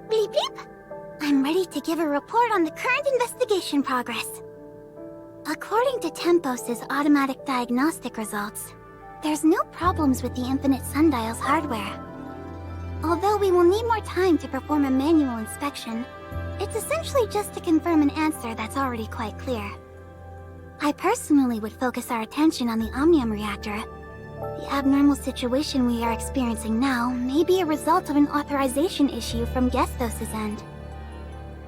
Bleep bleep! I'm ready to give a report on the current investigation progress. According to Tempos's automatic diagnostic results, there's no problems with the Infinite Sundial's hardware. Although we will need more time to perform a manual inspection, it's essentially just to confirm an answer that's already quite clear. I personally would focus our attention on the Omnium reactor. The abnormal situation we are experiencing now may be a result of an authorization issue from Gestos' end.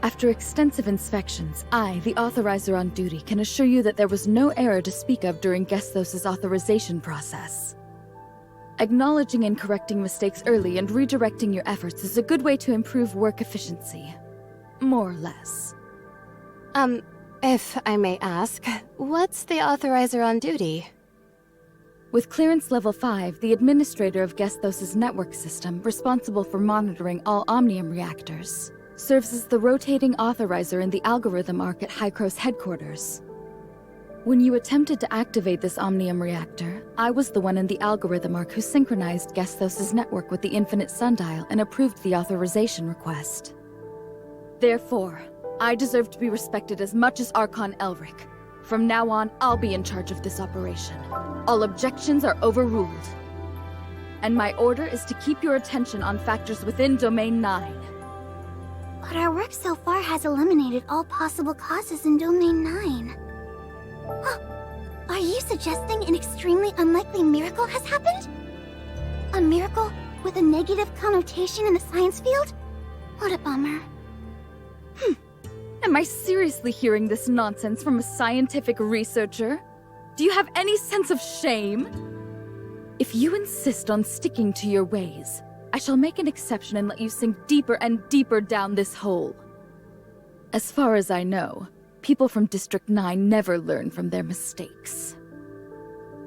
After extensive inspections, I, the authorizer on duty, can assure you that there was no error to speak of during Gestos' authorization process. Acknowledging and correcting mistakes early and redirecting your efforts is a good way to improve work efficiency. More or less. If I may ask, what's the authorizer on duty? With clearance level 5, the administrator of Gestos' network system, responsible for monitoring all Omnium reactors, serves as the rotating authorizer in the algorithm arc at Hycro's headquarters. When you attempted to activate this Omnium reactor, I was the one in the algorithm arc who synchronized Gestos' network with the Infinite Sundial and approved the authorization request. Therefore, I deserve to be respected as much as Archon Elric. From now on, I'll be in charge of this operation. All objections are overruled. And my order is to keep your attention on factors within Domain 9. But our work so far has eliminated all possible causes in Domain 9. Huh. Are you suggesting an extremely unlikely miracle has happened? A miracle with a negative connotation in the science field? What a bummer. Am I seriously hearing this nonsense from a scientific researcher? Do you have any sense of shame? If you insist on sticking to your ways, I shall make an exception and let you sink deeper and deeper down this hole. As far as I know, people from District 9 never learn from their mistakes.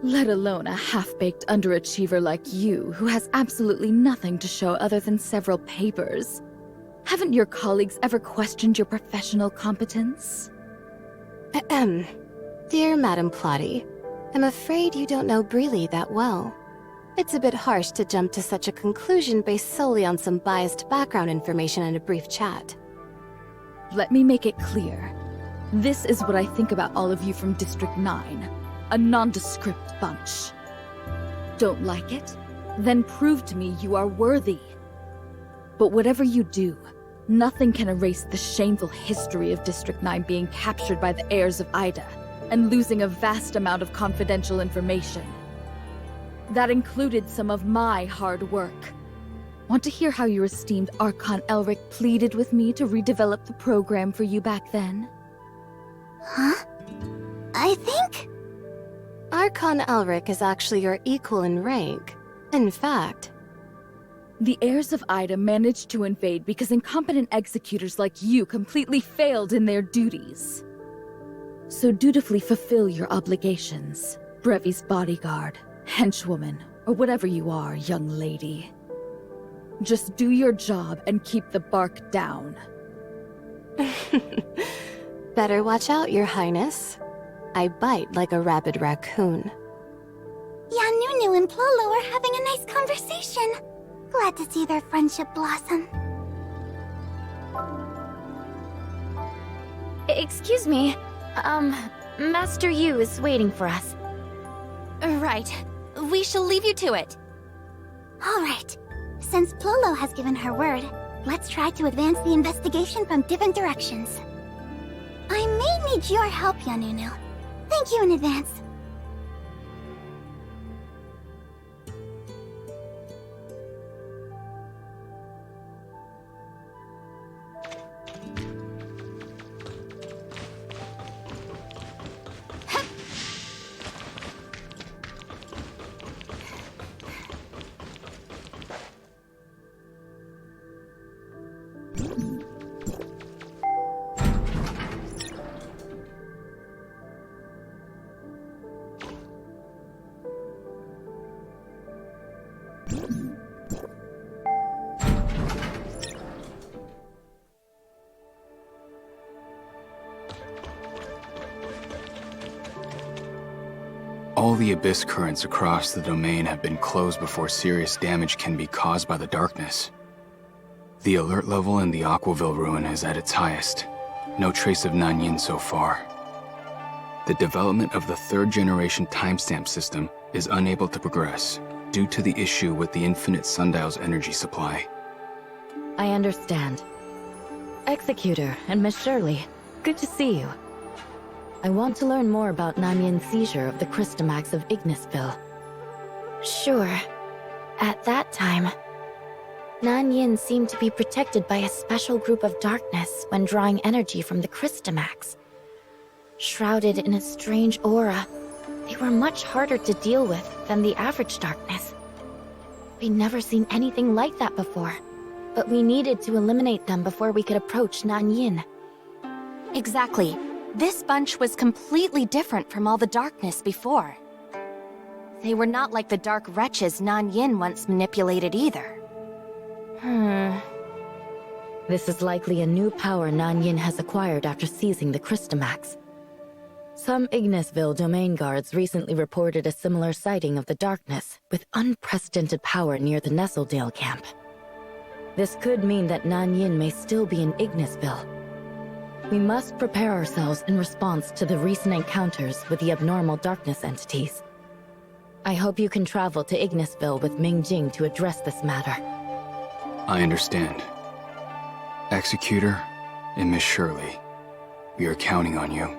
Let alone a half-baked underachiever like you, who has absolutely nothing to show other than several papers. Haven't your colleagues ever questioned your professional competence? Dear Madam Plotty, I'm afraid you don't know Breely that well. It's a bit harsh to jump to such a conclusion based solely on some biased background information in a brief chat. Let me make it clear. This is what I think about all of you from District 9. A nondescript bunch. Don't like it? Then prove to me you are worthy. But whatever you do, nothing can erase the shameful history of District 9 being captured by the heirs of Ida and losing a vast amount of confidential information. That included some of my hard work. Want to hear how your esteemed Archon Elric pleaded with me to redevelop the program for you back then? Huh? I think... Archon Elric is actually your equal in rank. In fact... The heirs of Ida managed to invade because incompetent executors like you completely failed in their duties. So dutifully fulfill your obligations, Brevi's bodyguard, henchwoman, or whatever you are, young lady. Just do your job and keep the bark down. Better watch out, Your Highness. I bite like a rabid raccoon. Yanunu and Plolo are having a nice conversation. Glad to see their friendship blossom. Excuse me. Master Yu is waiting for us. Right. We shall leave you to it. All right. Since Plolo has given her word, let's try to advance the investigation from different directions. I may need your help, Yanunu. Thank you in advance. All the abyss currents across the domain have been closed before serious damage can be caused by the darkness. The alert level in the Aquaville ruin is at its highest. No trace of Nanyin so far. The development of the third-generation timestamp system is unable to progress due to the issue with the infinite sundial's energy supply. I understand. Executor and Miss Shirley, good to see you. I want to learn more about Nanyin's seizure of the Christomax of Ignisville. Sure. At that time, Nanyin seemed to be protected by a special group of darkness when drawing energy from the Christomax. Shrouded in a strange aura, they were much harder to deal with than the average darkness. We'd never seen anything like that before, but we needed to eliminate them before we could approach Nanyin. Exactly. This bunch was completely different from all the darkness before. They were not like the dark wretches Nanyin once manipulated either. This is likely a new power Nanyin has acquired after seizing the Christomax. Some Ignisville domain guards recently reported a similar sighting of the darkness with unprecedented power near the Nestledale camp. This could mean that Nanyin may still be in Ignisville. We must prepare ourselves in response to the recent encounters with the abnormal darkness entities. I hope you can travel to Ignisville with Mingjing to address this matter. I understand. Executor and Miss Shirley, we are counting on you.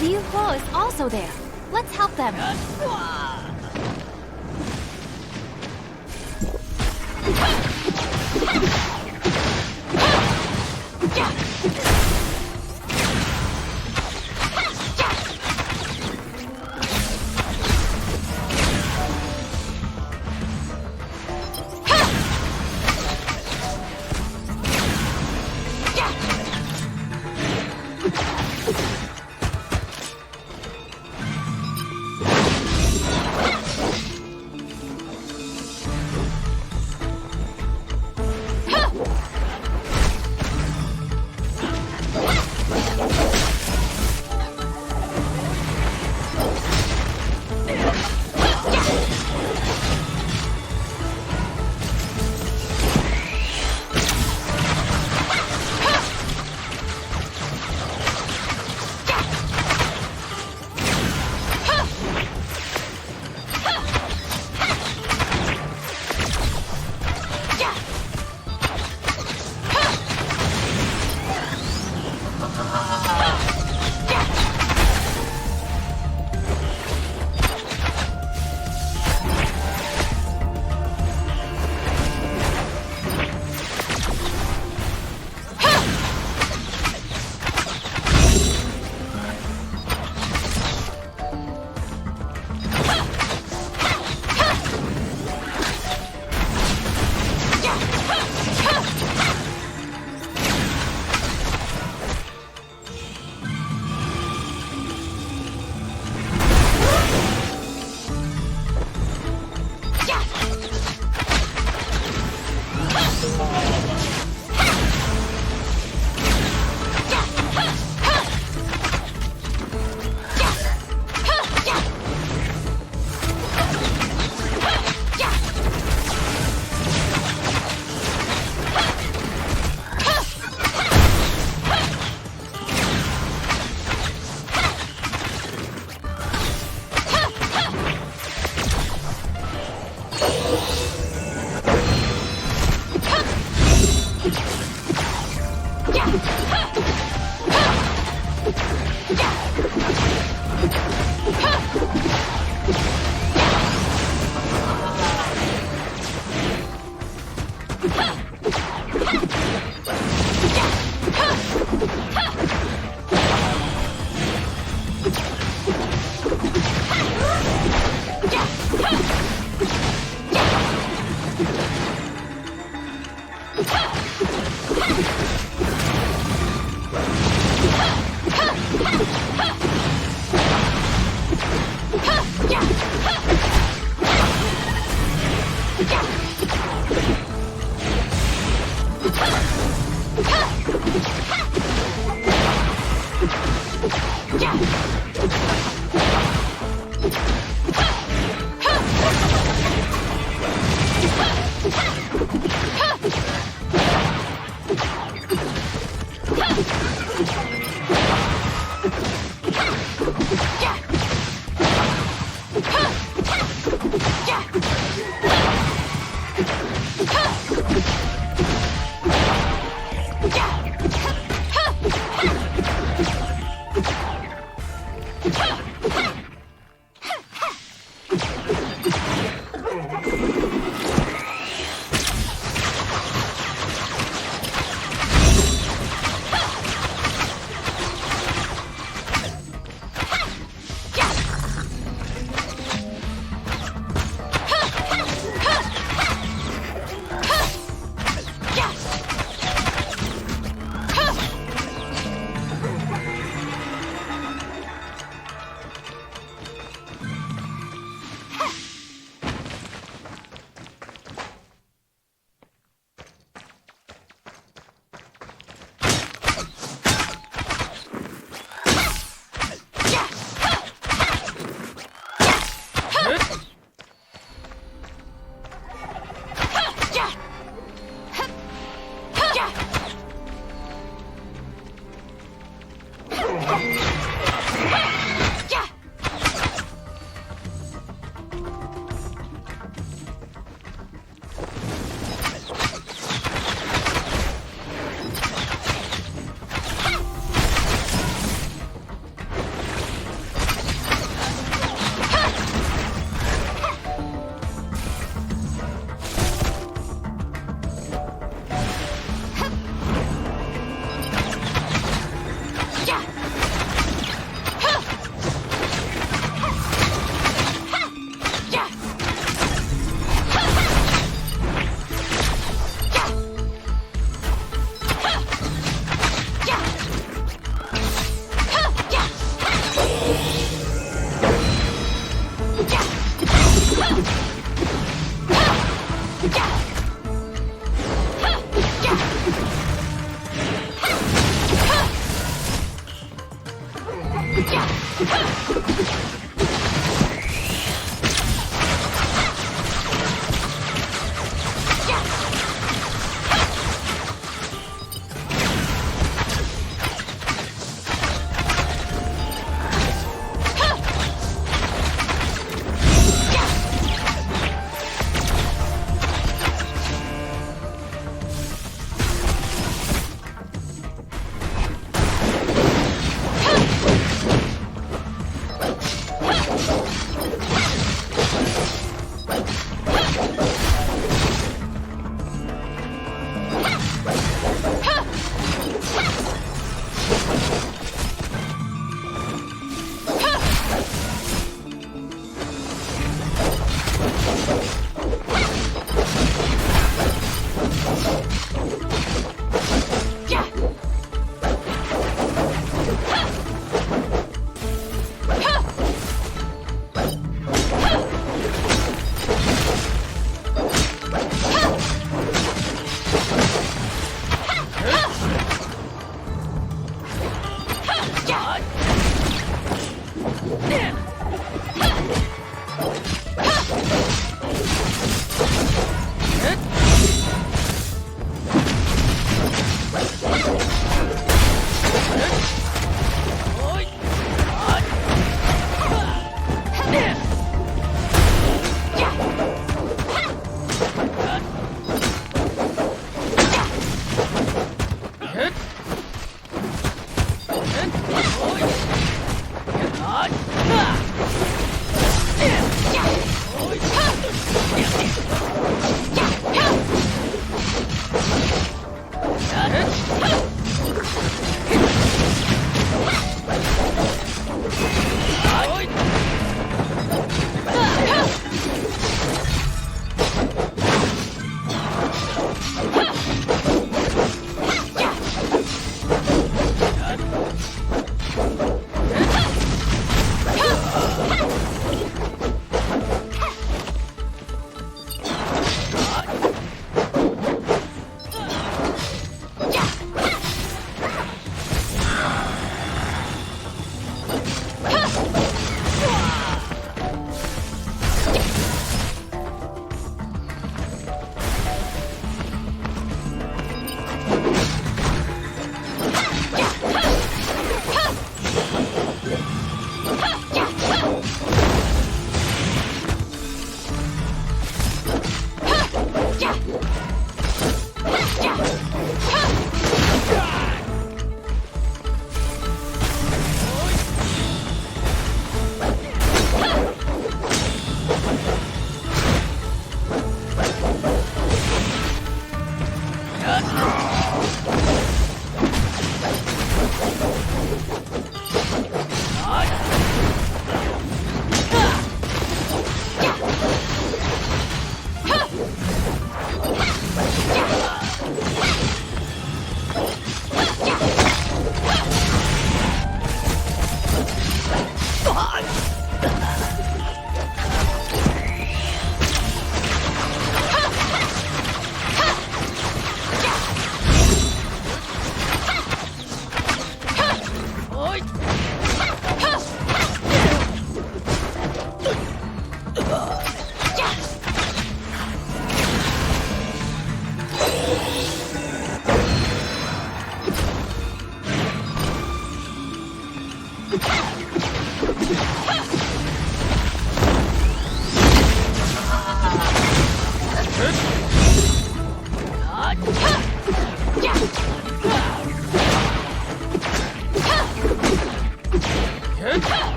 The UFO is also there. Let's help them.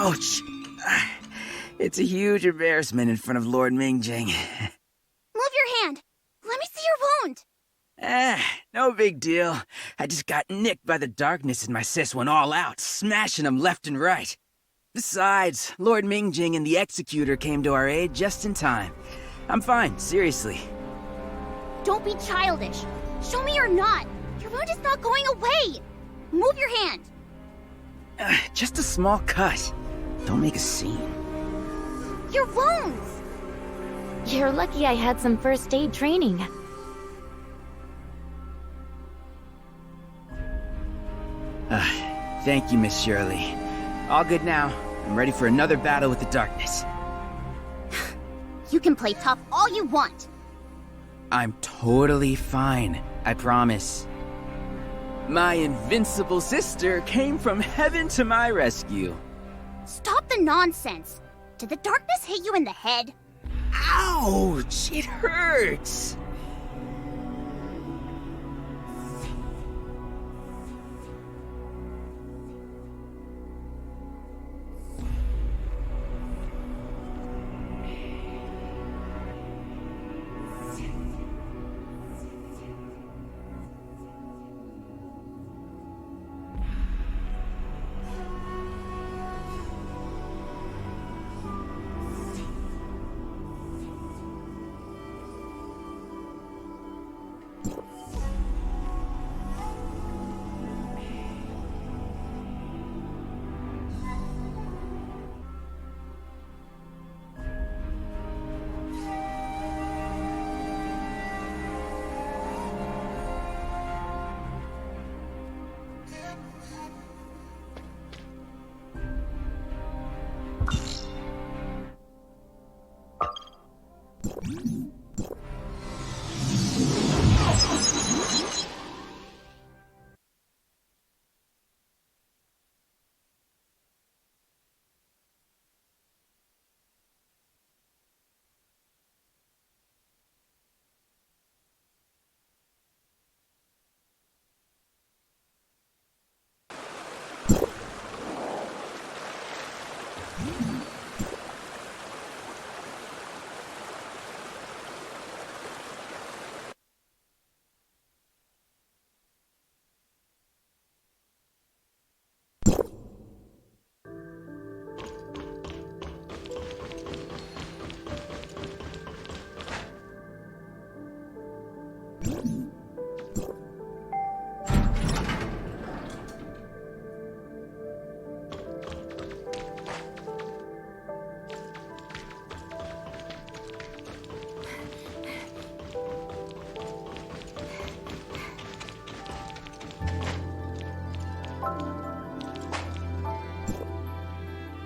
Ouch! It's a huge embarrassment in front of Lord Mingjing. Move your hand! Let me see your wound! No big deal. I just got nicked by the darkness and my sis went all out, smashing them left and right. Besides, Lord Mingjing and the Executor came to our aid just in time. I'm fine, seriously. Don't be childish. Show me you're not. Your wound is not going away. Move your hand. Just a small cut. Don't make a scene. Your wounds! You're lucky I had some first aid training. Thank you, Miss Shirley. All good now. I'm ready for another battle with the darkness. You can play tough all you want. I'm totally fine, I promise. My invincible sister came from heaven to my rescue. Stop the nonsense. Did the darkness hit you in the head? Ouch! It hurts!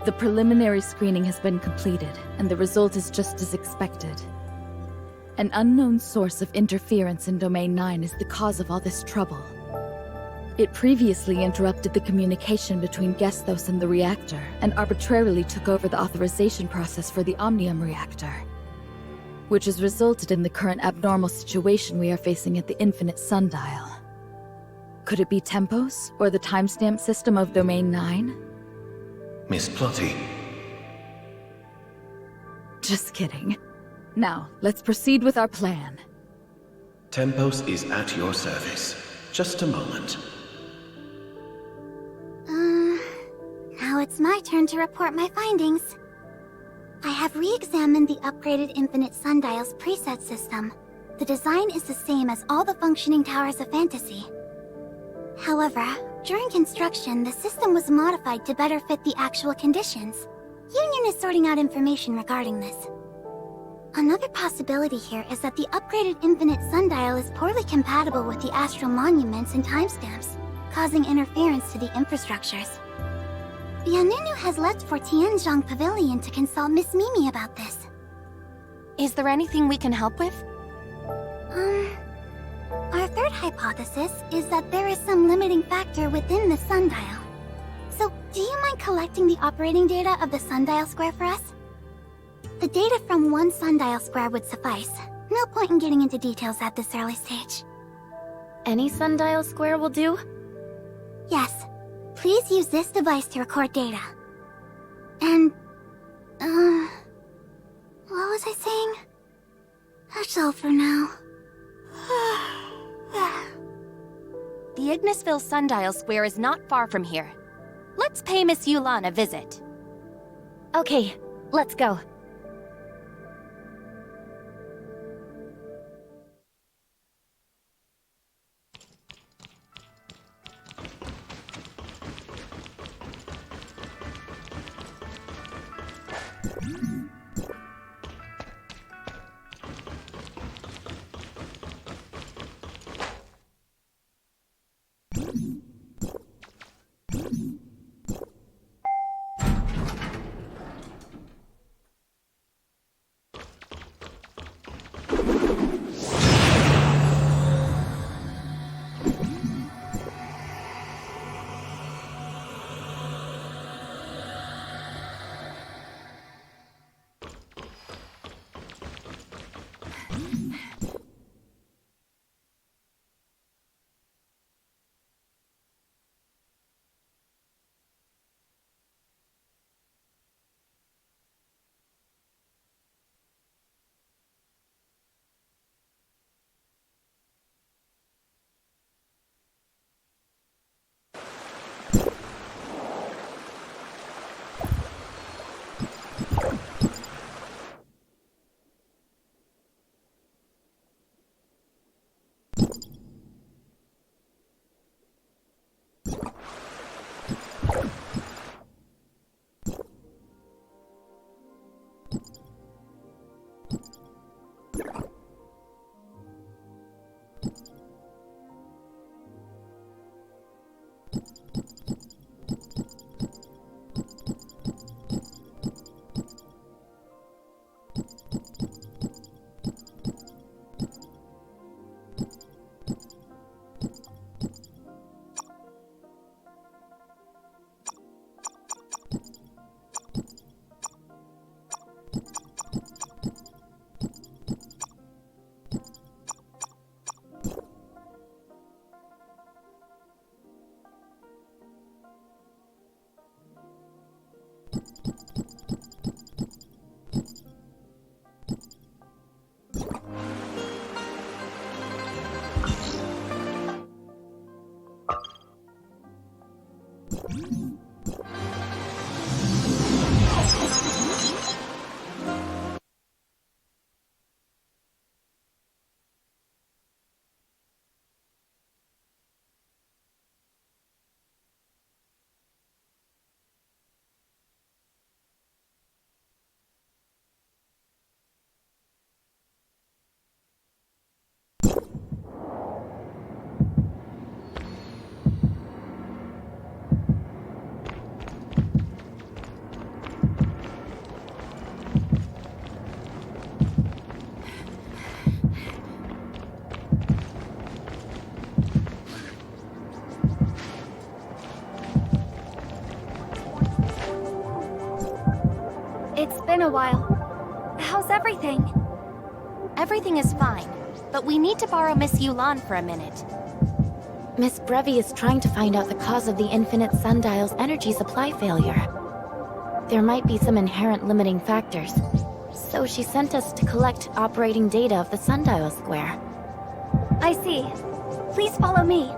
The preliminary screening has been completed, and the result is just as expected. An unknown source of interference in Domain 9 is the cause of all this trouble. It previously interrupted the communication between Gestos and the reactor, and arbitrarily took over the authorization process for the Omnium reactor, which has resulted in the current abnormal situation we are facing at the Infinite Sundial. Could it be Tempos, or the timestamp system of Domain 9? Miss Plotty. Just kidding. Now, let's proceed with our plan. Tempos is at your service. Just a moment. Now it's my turn to report my findings. I have re-examined the upgraded Infinite Sundial's preset system. The design is the same as all the functioning towers of Fantasy. However, during construction, the system was modified to better fit the actual conditions. Union is sorting out information regarding this. Another possibility here is that the upgraded Infinite Sundial is poorly compatible with the astral monuments and timestamps, causing interference to the infrastructures. Bianunu has left for Tianzhong Pavilion to consult Miss Mimi about this. Is there anything we can help with? Our third hypothesis is that there is some limiting factor within the sundial. So, do you mind collecting the operating data of the sundial square for us? The data from one sundial square would suffice. No point in getting into details at this early stage. Any sundial square will do? Yes. Please use this device to record data. was I saying? That's all for now. The Ignisville Sundial Square is not far from here. Let's pay Miss Yulan a visit. Okay, let's go. It's been a while. How's everything? Everything is fine, but we need to borrow Miss Yulan for a minute. Miss Brevi is trying to find out the cause of the Infinite Sundial's energy supply failure. There might be some inherent limiting factors, so she sent us to collect operating data of the Sundial Square. I see. Please follow me.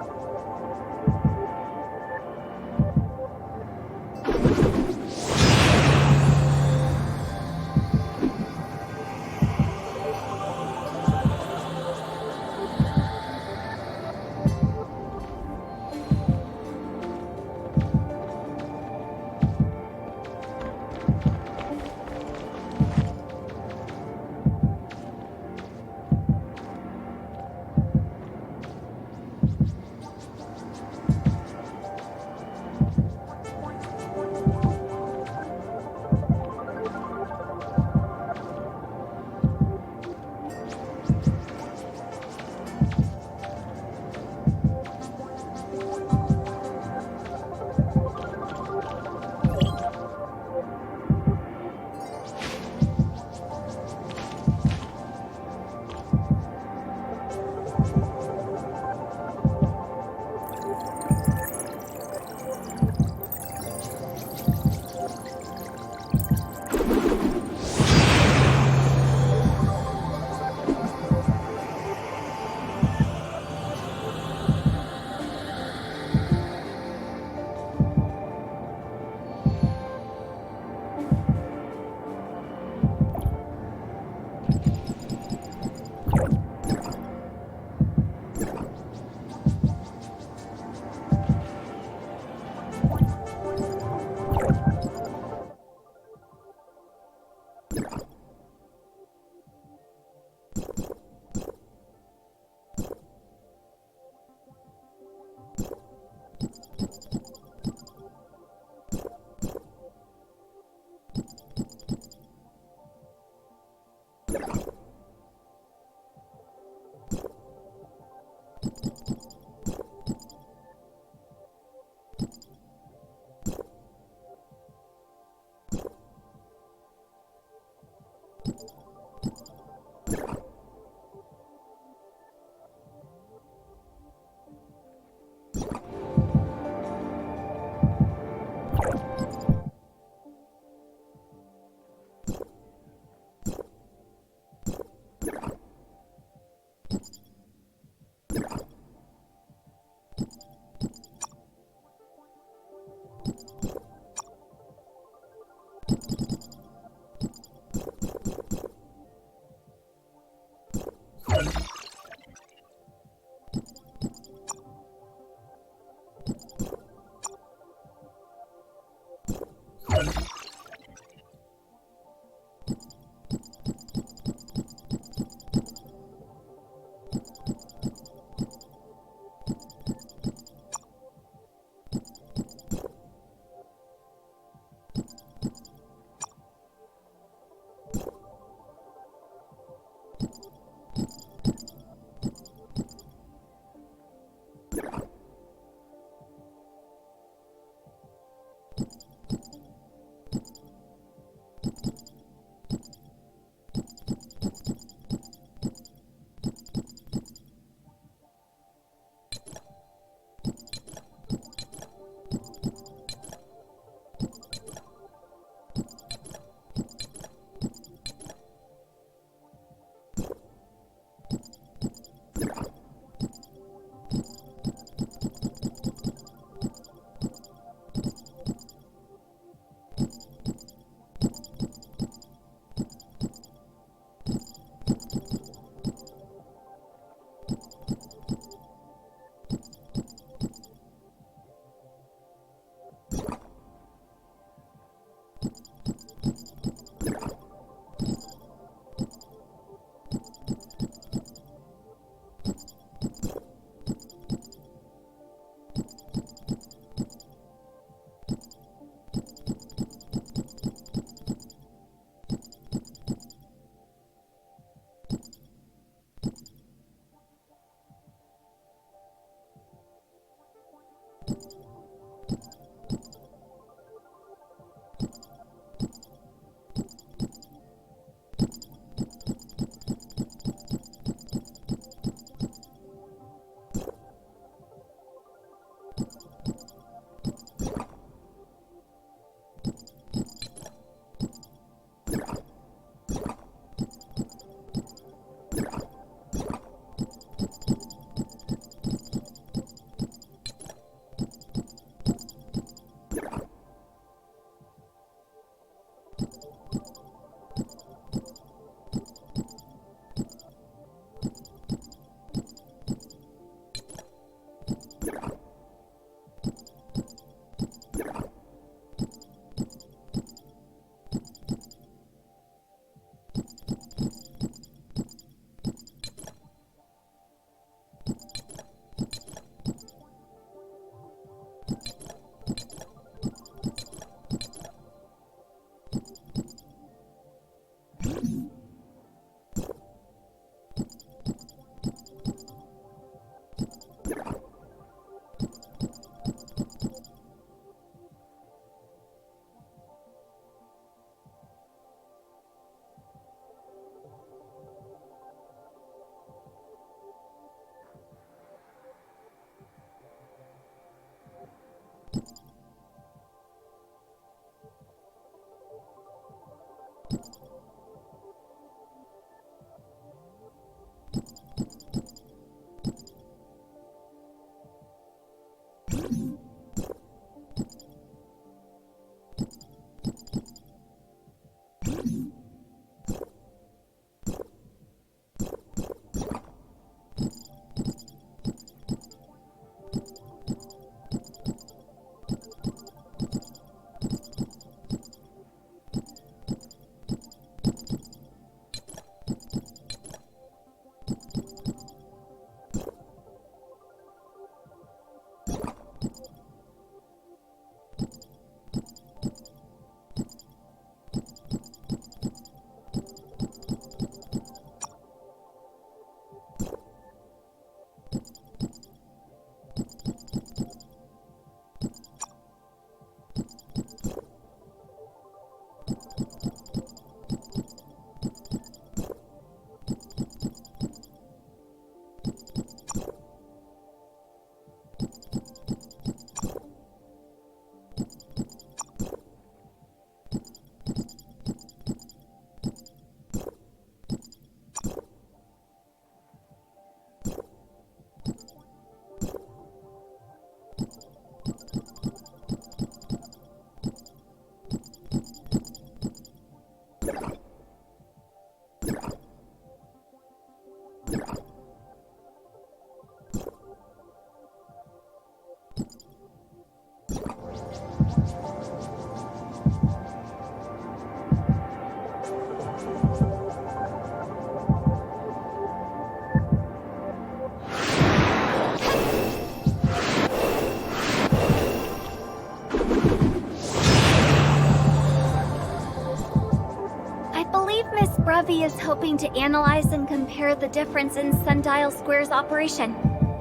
believe Miss Brevy is hoping to analyze and compare the difference in Sundial Square's operation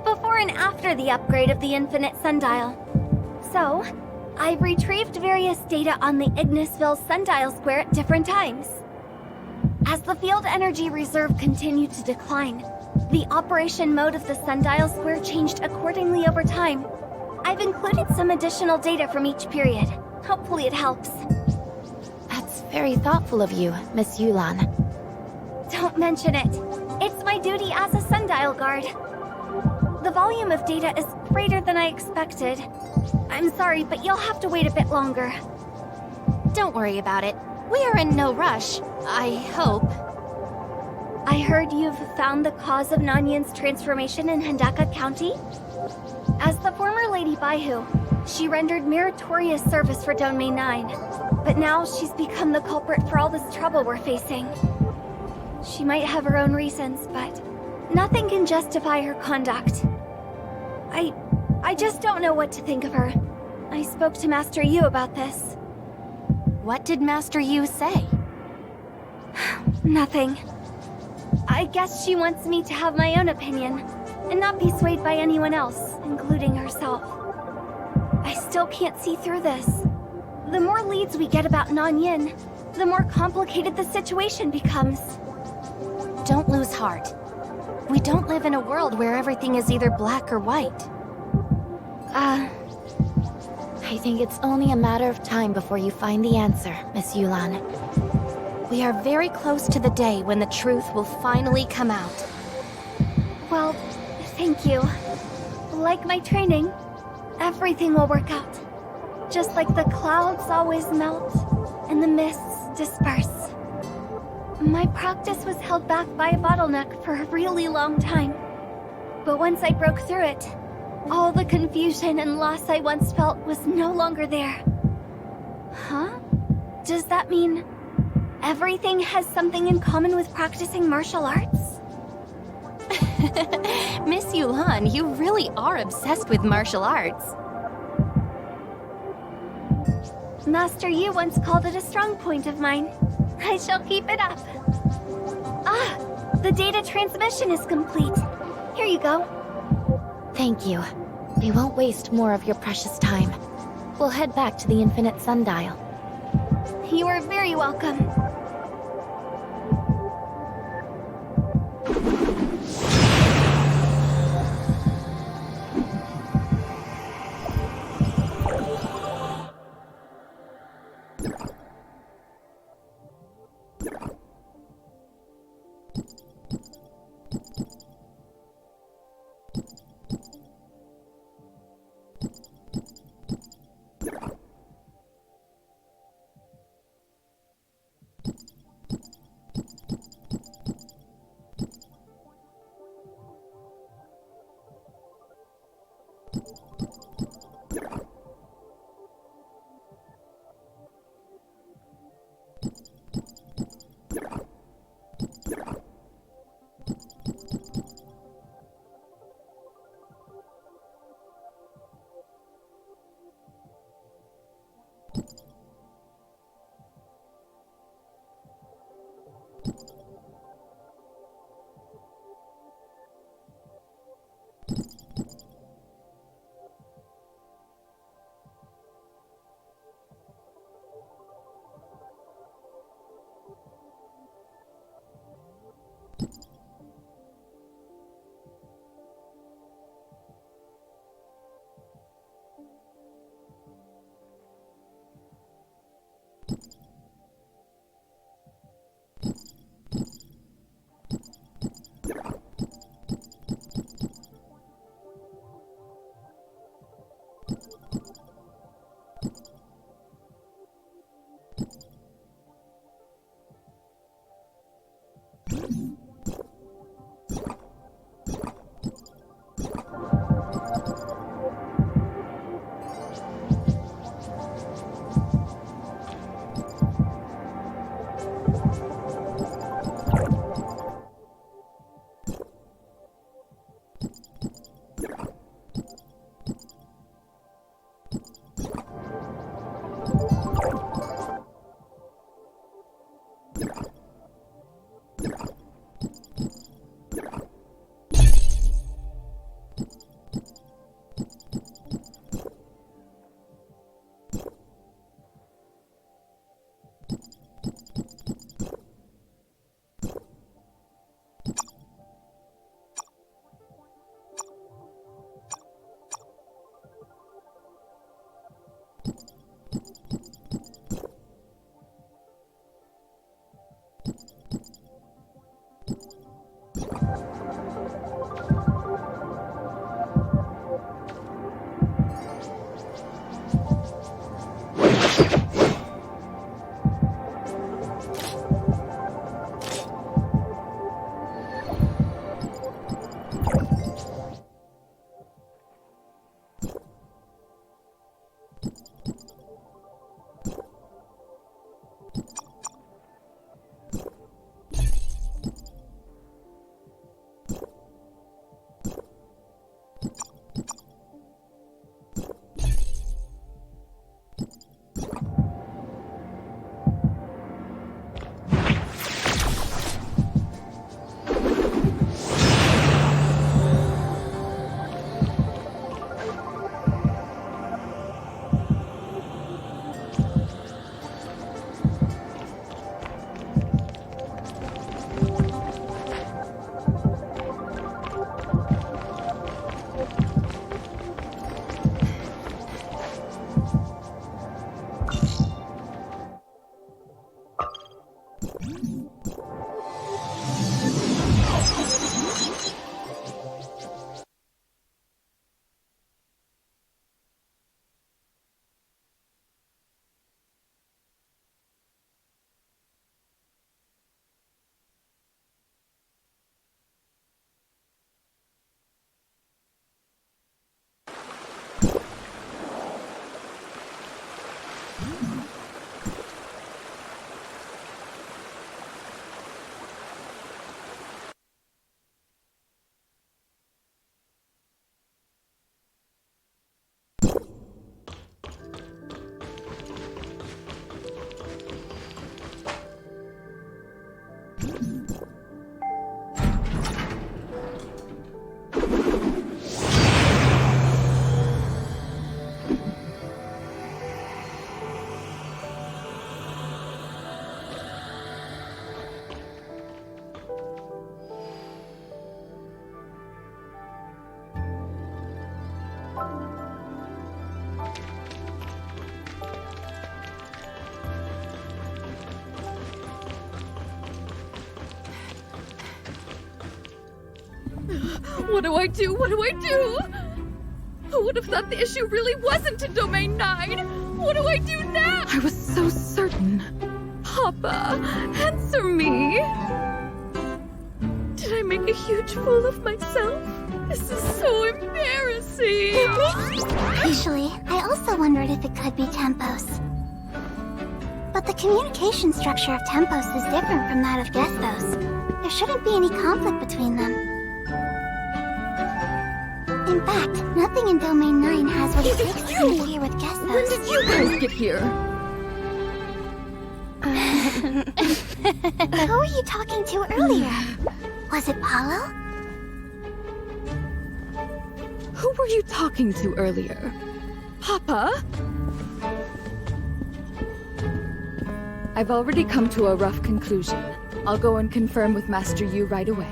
before and after the upgrade of the Infinite Sundial. So, I've retrieved various data on the Ignisville Sundial Square at different times. As the field energy reserve continued to decline, the operation mode of the Sundial Square changed accordingly over time. I've included some additional data from each period. Hopefully it helps. That's very thoughtful of you, Miss Yulan. Don't mention it. It's my duty as a Sundial Guard. The volume of data is greater than I expected. I'm sorry, but you'll have to wait a bit longer. Don't worry about it. We are in no rush, I hope. I heard you've found the cause of Nanyin's transformation in Hendaka County? As the former Lady Baihu, she rendered meritorious service for Domain 9. But now she's become the culprit for all this trouble we're facing. She might have her own reasons, but nothing can justify her conduct. I just don't know what to think of her. I spoke to Master Yu about this. What did Master Yu say? Nothing. I guess she wants me to have my own opinion, and not be swayed by anyone else, including herself. I still can't see through this. The more leads we get about Nanyin, the more complicated the situation becomes. Don't lose heart. We don't live in a world where everything is either black or white. I think it's only a matter of time before you find the answer, Miss Yulan. We are very close to the day when the truth will finally come out. Well, thank you. Like my training, everything will work out. Just like the clouds always melt and the mists disperse. My practice was held back by a bottleneck for a really long time. But once I broke through it, all the confusion and loss I once felt was no longer there. Huh? Does that mean everything has something in common with practicing martial arts? Miss Yulan, you really are obsessed with martial arts. Master Yu once called it a strong point of mine. I shall keep it up. Ah, the data transmission is complete. Here you go. Thank you. We won't waste more of your precious time. We'll head back to the Infinite Sundial. You are very welcome. You What do I do? What do I do? Who would have thought the issue really wasn't in Domain 9? What do I do now? I was so certain. Papa, answer me. Did I make a huge fool of myself? This is so embarrassing. Actually, I also wondered if it could be Tempos. But the communication structure of Tempos is different from that of Gestos. There shouldn't be any conflict between them. In fact, nothing in Domain 9 has what it takes to interfere with Gestos. When did you guys get here? Who were you talking to earlier? Was it Paulo? Who were you talking to earlier? Papa? I've already come to a rough conclusion. I'll go and confirm with Master Yu right away.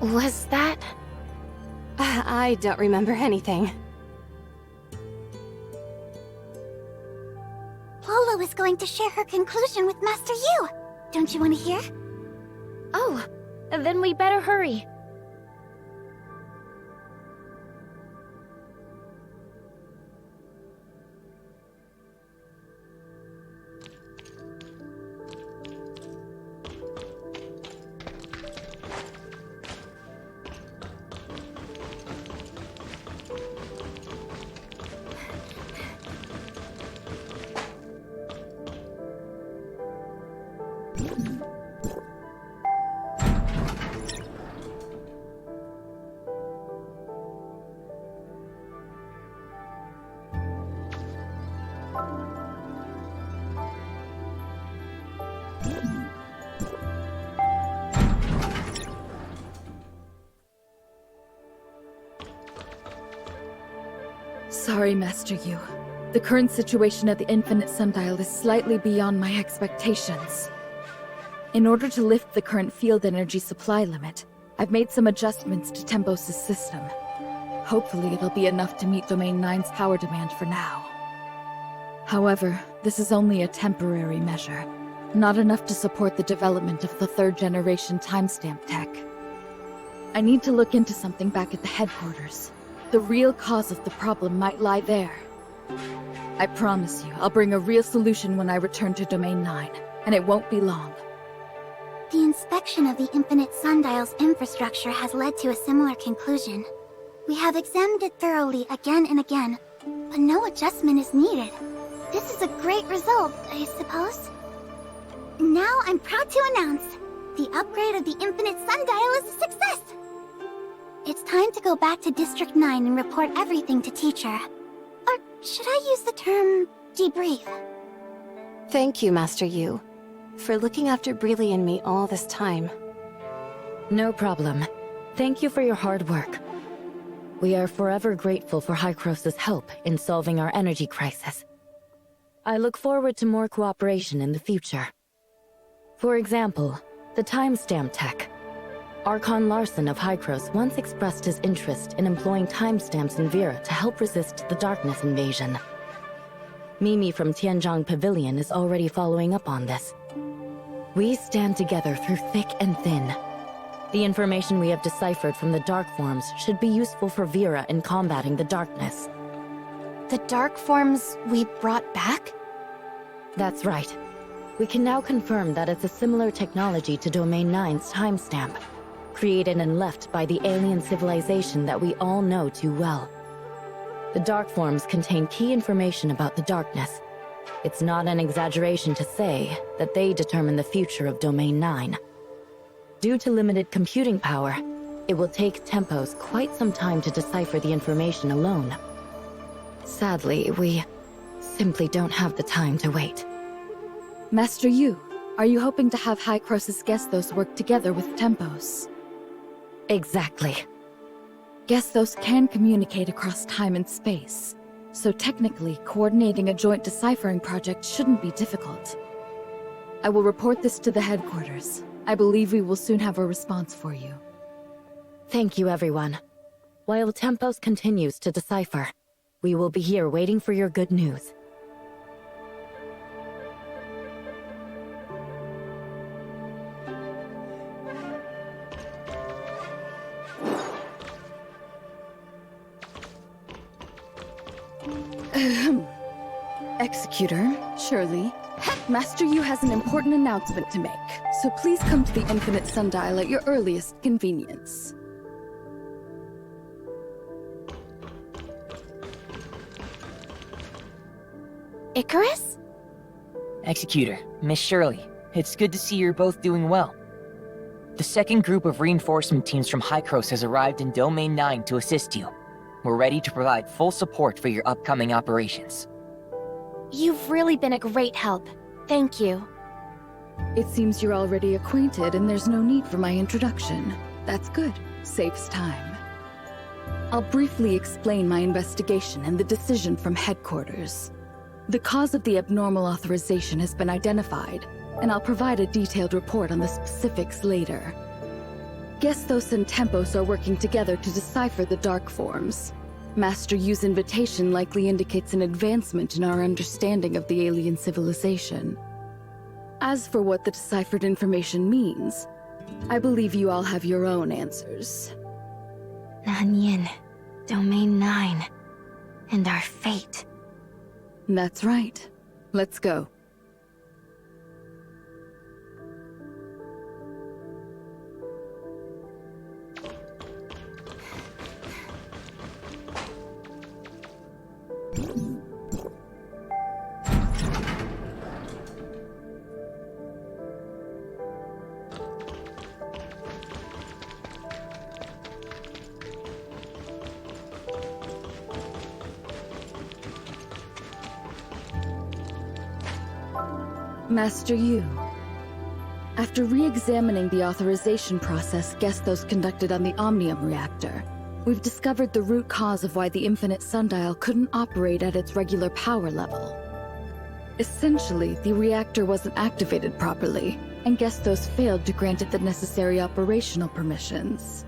Was that? I don't remember anything. Paulo is going to share her conclusion with Master Yu. Don't you want to hear? Oh, then we better hurry. Sorry, Master Yu. The current situation at the Infinite Sundial is slightly beyond my expectations. In order to lift the current field energy supply limit, I've made some adjustments to Tempos' system. Hopefully it'll be enough to meet Domain 9's power demand for now. However, this is only a temporary measure, not enough to support the development of the third-generation timestamp tech. I need to look into something back at the headquarters. The real cause of the problem might lie there. I promise you, I'll bring a real solution when I return to Domain 9, and it won't be long. The inspection of the Infinite Sundial's infrastructure has led to a similar conclusion. We have examined it thoroughly again and again, but no adjustment is needed. This is a great result, I suppose. Now I'm proud to announce, the upgrade of the Infinite Sundial is a success! It's time to go back to District 9 and report everything to Teacher. Or should I use the term debrief? Thank you, Master Yu, for looking after Breely and me all this time. No problem. Thank you for your hard work. We are forever grateful for Hykros' help in solving our energy crisis. I look forward to more cooperation in the future. For example, the timestamp tech. Archon Larson of Hykros once expressed his interest in employing timestamps in Vera to help resist the darkness invasion. Mimi from Tianzhong Pavilion is already following up on this. We stand together through thick and thin. The information we have deciphered from the dark forms should be useful for Vera in combating the darkness. The dark forms we brought back? That's right. We can now confirm that it's a similar technology to Domain 9's timestamp, created and left by the alien civilization that we all know too well. The dark forms contain key information about the darkness. It's not an exaggeration to say that they determine the future of Domain 9. Due to limited computing power, it will take Tempos quite some time to decipher the information alone. Sadly, we simply don't have the time to wait. Master Yu, are you hoping to have Hykros' Gestos work together with Tempos? Exactly. Gestos can communicate across time and space, so technically, coordinating a joint deciphering project shouldn't be difficult. I will report this to the headquarters. I believe we will soon have a response for you. Thank you, everyone. While Tempos continues to decipher, we will be here waiting for your good news. Executor, Shirley, Master Yu has an important announcement to make, so please come to the Infinite Sundial at your earliest convenience. Icarus? Executor, Miss Shirley, it's good to see you're both doing well. The second group of reinforcement teams from Hykros has arrived in Domain 9 to assist you. We're ready to provide full support for your upcoming operations. You've really been a great help. Thank you. It seems you're already acquainted and there's no need for my introduction. That's good. Saves time. I'll briefly explain my investigation and the decision from headquarters. The cause of the abnormal authorization has been identified, and I'll provide a detailed report on the specifics later. Gestos and Tempos are working together to decipher the dark forms. Master Yu's invitation likely indicates an advancement in our understanding of the alien civilization. As for what the deciphered information means, I believe you all have your own answers. Nanyin, Domain 9, and our fate. That's right. Let's go. Master Yu. After re-examining the authorization process Gestos conducted on the Omnium reactor, we've discovered the root cause of why the infinite sundial couldn't operate at its regular power level. Essentially, the reactor wasn't activated properly, and Gestos failed to grant it the necessary operational permissions.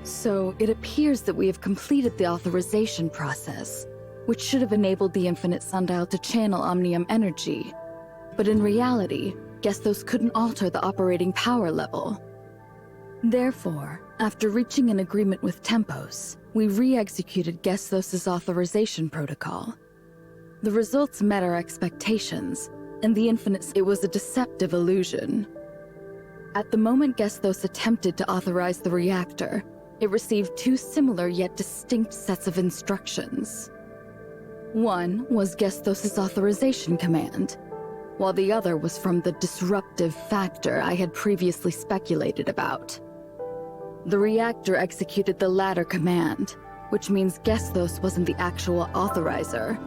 So, it appears that we have completed the authorization process, which should have enabled the infinite sundial to channel omnium energy. But in reality, Gestos couldn't alter the operating power level. Therefore, after reaching an agreement with Tempos, we re-executed Gestos' authorization protocol. The results met our expectations, and the infinite... It was a deceptive illusion. At the moment Gestos attempted to authorize the reactor, it received two similar yet distinct sets of instructions. One was Gestos' authorization command, while the other was from the disruptive factor I had previously speculated about. The reactor executed the latter command, which means Gestos wasn't the actual authorizer.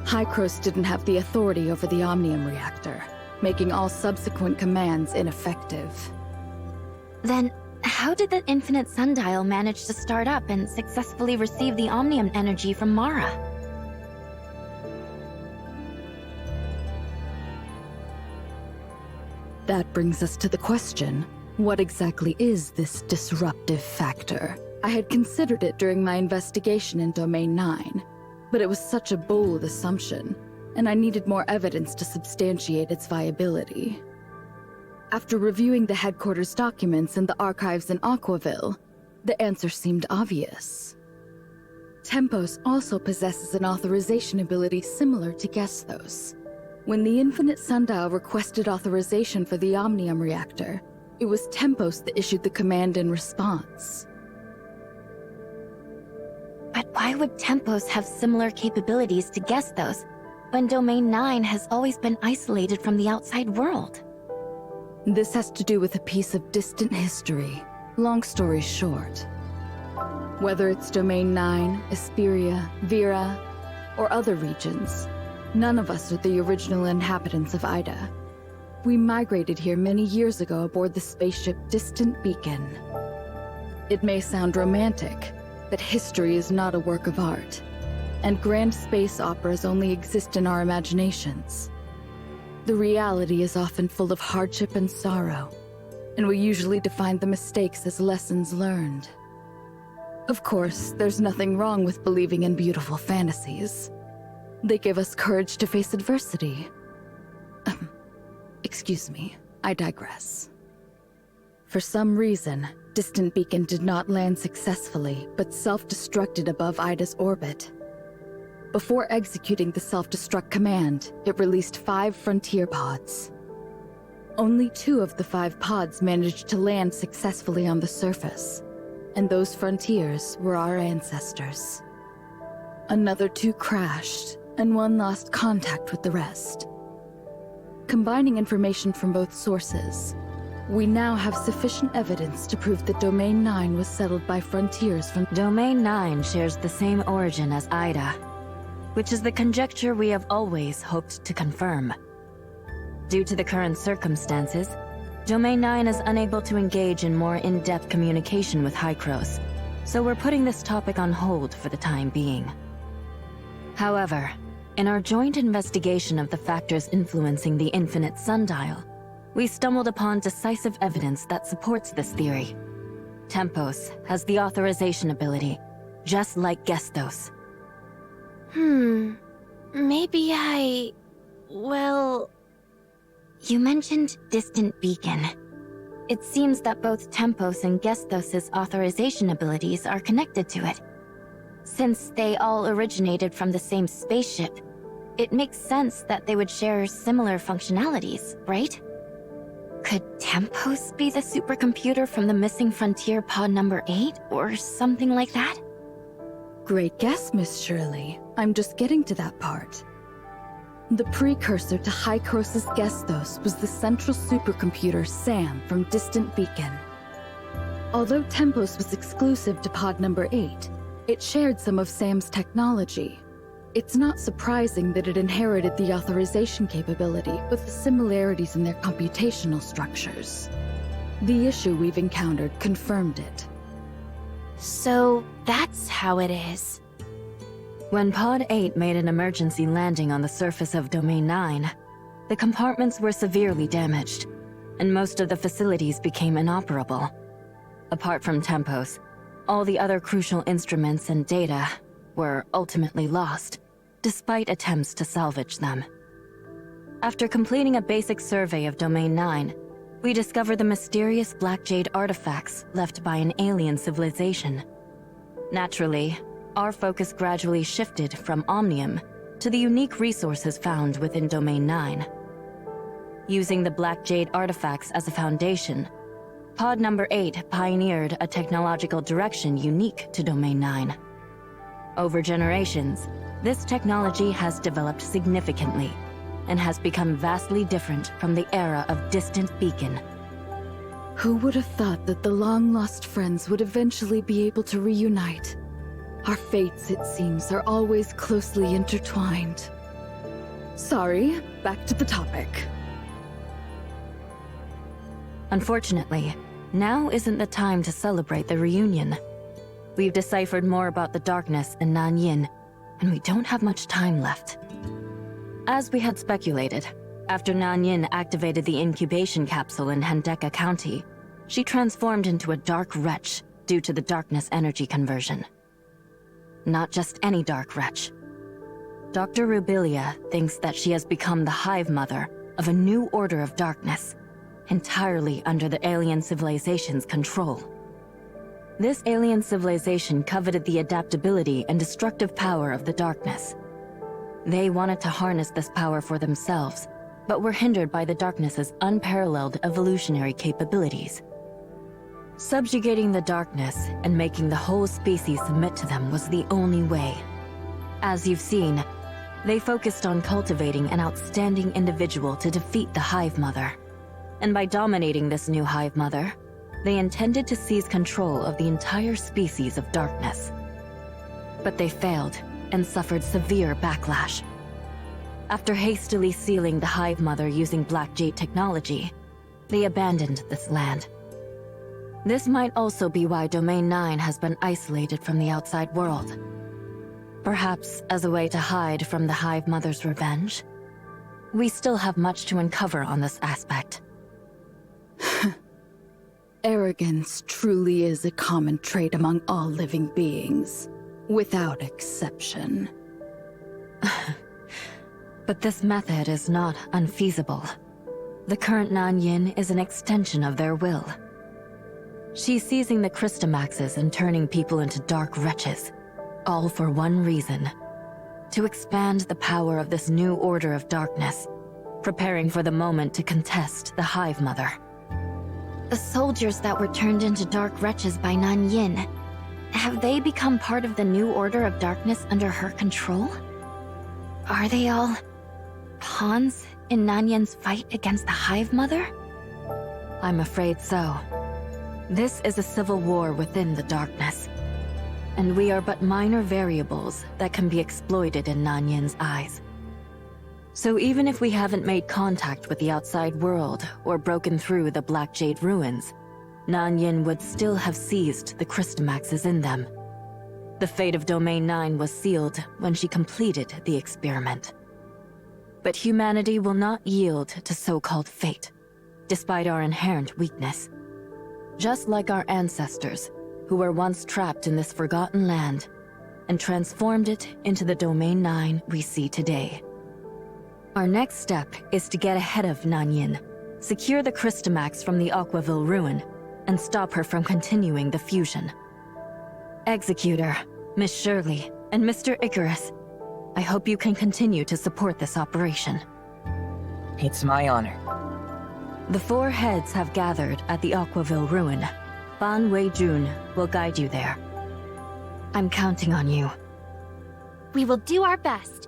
Hykros didn't have the authority over the Omnium reactor, making all subsequent commands ineffective. Then, how did the infinite sundial manage to start up and successfully receive the Omnium energy from Mara? That brings us to the question, what exactly is this disruptive factor? I had considered it during my investigation in Domain 9, but it was such a bold assumption, and I needed more evidence to substantiate its viability. After reviewing the headquarters documents and the archives in Aquaville, the answer seemed obvious. Tempos also possesses an authorization ability similar to Gestos. When the Infinite Sundial requested authorization for the Omnium reactor, it was Tempos that issued the command in response. But why would Tempos have similar capabilities to Gestos, when Domain 9 has always been isolated from the outside world? This has to do with a piece of distant history. Long story short. Whether it's Domain 9, Esperia, Vera, or other regions, none of us are the original inhabitants of Ida. We migrated here many years ago aboard the spaceship Distant Beacon. It may sound romantic, but history is not a work of art, and grand space operas only exist in our imaginations. The reality is often full of hardship and sorrow, and we usually define the mistakes as lessons learned. Of course, there's nothing wrong with believing in beautiful fantasies. They give us courage to face adversity. Excuse me, I digress. For some reason, Distant Beacon did not land successfully, but self-destructed above Ida's orbit. Before executing the self-destruct command, it released 5 frontier pods. Only 2 of the 5 pods managed to land successfully on the surface, and those frontiers were our ancestors. Another 2 crashed, and 1 lost contact with the rest. Combining information from both sources, we now have sufficient evidence to prove that Domain 9 was settled by frontiers from... Domain 9 shares the same origin as Ida, which is the conjecture we have always hoped to confirm. Due to the current circumstances, Domain 9 is unable to engage in more in-depth communication with Hykros, so we're putting this topic on hold for the time being. However, in our joint investigation of the factors influencing the Infinite Sundial, we stumbled upon decisive evidence that supports this theory. Tempos has the authorization ability, just like Gestos. Maybe well... You mentioned Distant Beacon. It seems that both Tempos and Gestos' authorization abilities are connected to it. Since they all originated from the same spaceship, it makes sense that they would share similar functionalities, right? Could Tempos be the supercomputer from the missing frontier pod number 8, or something like that? Great guess, Miss Shirley. I'm just getting to that part. The precursor to Hykros' Gestos was the central supercomputer SAM from Distant Beacon. Although Tempos was exclusive to pod number 8, it shared some of SAM's technology. It's not surprising that it inherited the authorization capability with the similarities in their computational structures. The issue we've encountered confirmed it. So that's how it is. When Pod 8 made an emergency landing on the surface of Domain 9, the compartments were severely damaged, and most of the facilities became inoperable. Apart from Tempos, all the other crucial instruments and data were ultimately lost, despite attempts to salvage them. After completing a basic survey of Domain 9, we discovered the mysterious Black Jade artifacts left by an alien civilization. Naturally, our focus gradually shifted from Omnium to the unique resources found within Domain 9. Using the Black Jade artifacts as a foundation, Pod number 8 pioneered a technological direction unique to Domain 9. Over generations, this technology has developed significantly and has become vastly different from the era of Distant Beacon. Who would have thought that the long-lost friends would eventually be able to reunite? Our fates, it seems, are always closely intertwined. Sorry, back to the topic. Unfortunately, now isn't the time to celebrate the reunion. We've deciphered more about the darkness in Nanyin, and we don't have much time left. As we had speculated, after Nanyin activated the incubation capsule in Hendeka County, she transformed into a dark wretch due to the darkness energy conversion. Not just any dark wretch. Dr. Rubilia thinks that she has become the hive mother of a new order of darkness, entirely under the alien civilization's control. This alien civilization coveted the adaptability and destructive power of the darkness. They wanted to harness this power for themselves, but were hindered by the darkness's unparalleled evolutionary capabilities. Subjugating the darkness and making the whole species submit to them was the only way. As you've seen, they focused on cultivating an outstanding individual to defeat the Hive Mother. And by dominating this new Hive Mother, they intended to seize control of the entire species of darkness. But they failed and suffered severe backlash. After hastily sealing the Hive Mother using Black Jade technology, they abandoned this land. This might also be why Domain 9 has been isolated from the outside world. Perhaps as a way to hide from the Hive Mother's revenge? We still have much to uncover on this aspect. Arrogance truly is a common trait among all living beings, without exception. But this method is not unfeasible. The current Nanyin is an extension of their will. She's seizing the Christomaxes and turning people into dark wretches, all for one reason: to expand the power of this new order of darkness, preparing for the moment to contest the Hive Mother. The soldiers that were turned into dark wretches by Nanyin, have they become part of the new order of darkness under her control? Are they all pawns in Nanyin's fight against the Hive Mother? I'm afraid so. This is a civil war within the darkness, and we are but minor variables that can be exploited in Nanyin's eyes. So even if we haven't made contact with the outside world or broken through the Black Jade ruins, Nanyin would still have seized the Christomaxes in them. The fate of Domain 9 was sealed when she completed the experiment. But humanity will not yield to so-called fate, despite our inherent weakness. Just like our ancestors, who were once trapped in this forgotten land, and transformed it into the Domain 9 we see today. Our next step is to get ahead of Nanyin, secure the Christomax from the Aquaville ruin, and stop her from continuing the fusion. Executor, Miss Shirley, and Mr. Icarus, I hope you can continue to support this operation. It's my honor. The four heads have gathered at the Aquaville ruin. Ban Wei-jun will guide you there. I'm counting on you. We will do our best.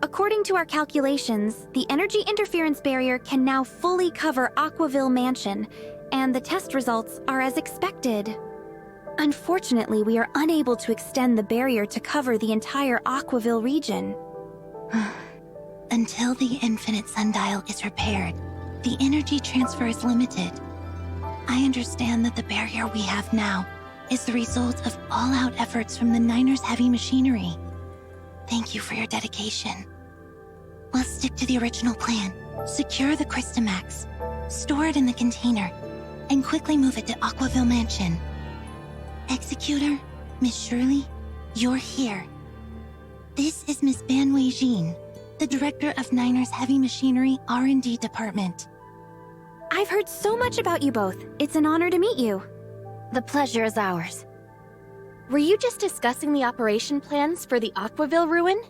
According to our calculations, the energy interference barrier can now fully cover Aquaville Mansion, and the test results are as expected. Unfortunately, we are unable to extend the barrier to cover the entire Aquaville region. Until the infinite sundial is repaired, the energy transfer is limited. I understand that the barrier we have now is the result of all-out efforts from the Niners' heavy machinery. Thank you for your dedication. We'll stick to the original plan. Secure the Crystamax, store it in the container, and quickly move it to Aquaville Mansion. Executor, Miss Shirley, you're here. This is Miss Ban Wei Jin, the director of Niners' Heavy Machinery R&D Department. I've heard so much about you both. It's an honor to meet you. The pleasure is ours. Were you just discussing the operation plans for the Aquaville ruin?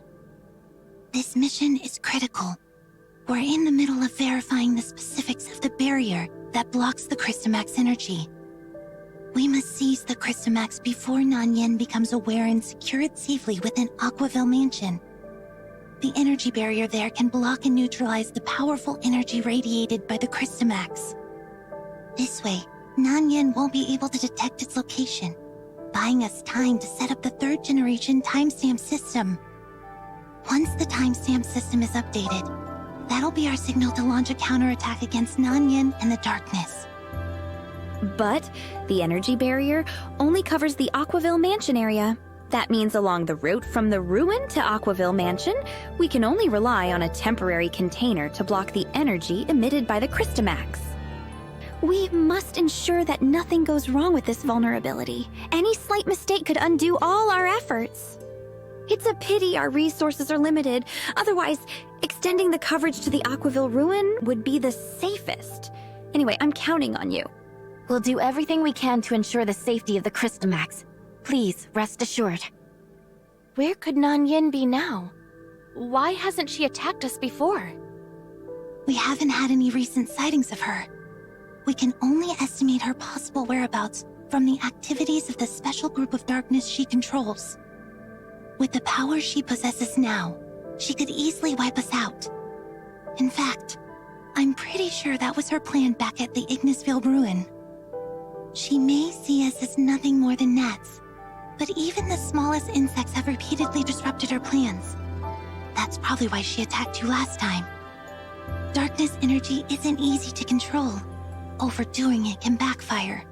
This mission is critical. We're in the middle of verifying the specifics of the barrier that blocks the Crystamax energy. We must seize the Crystamax before Nanyan becomes aware and secure it safely within Aquaville Mansion. The energy barrier there can block and neutralize the powerful energy radiated by the Crystamax. This way, Nanyan won't be able to detect its location, buying us time to set up the third-generation timestamp system. Once the timestamp system is updated, that'll be our signal to launch a counterattack against Nanyan and the darkness. But the energy barrier only covers the Aquaville Mansion area. That means along the route from the ruin to Aquaville Mansion, we can only rely on a temporary container to block the energy emitted by the Crystamax. We must ensure that nothing goes wrong with this vulnerability. Any slight mistake could undo all our efforts. It's a pity our resources are limited. Otherwise, extending the coverage to the Aquaville ruin would be the safest. Anyway, I'm counting on you. We'll do everything we can to ensure the safety of the Crystamax. Please, rest assured. Where could Nanyan be now? Why hasn't she attacked us before? We haven't had any recent sightings of her. We can only estimate her possible whereabouts from the activities of the special group of darkness she controls. With the power she possesses now, she could easily wipe us out. In fact, I'm pretty sure that was her plan back at the Ignisville ruin. She may see us as nothing more than gnats, but even the smallest insects have repeatedly disrupted her plans. That's probably why she attacked you last time. Darkness energy isn't easy to control. Overdoing it can backfire.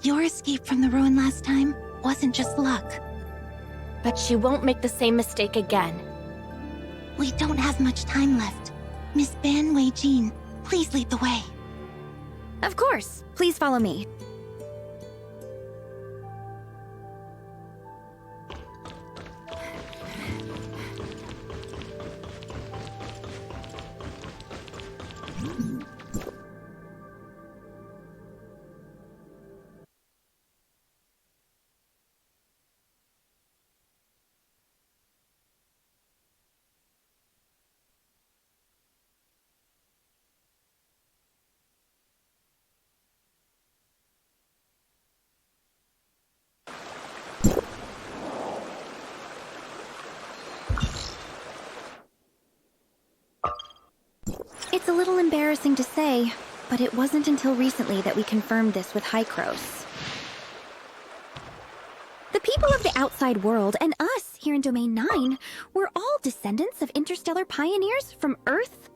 Your escape from the ruin last time wasn't just luck. But she won't make the same mistake again. We don't have much time left. Miss Ban Wei Jin, please lead the way. Of course. Please follow me. It's a little embarrassing to say, but it wasn't until recently that we confirmed this with Hykros. The people of the outside world and us here in Domain 9 were all descendants of interstellar pioneers from Earth.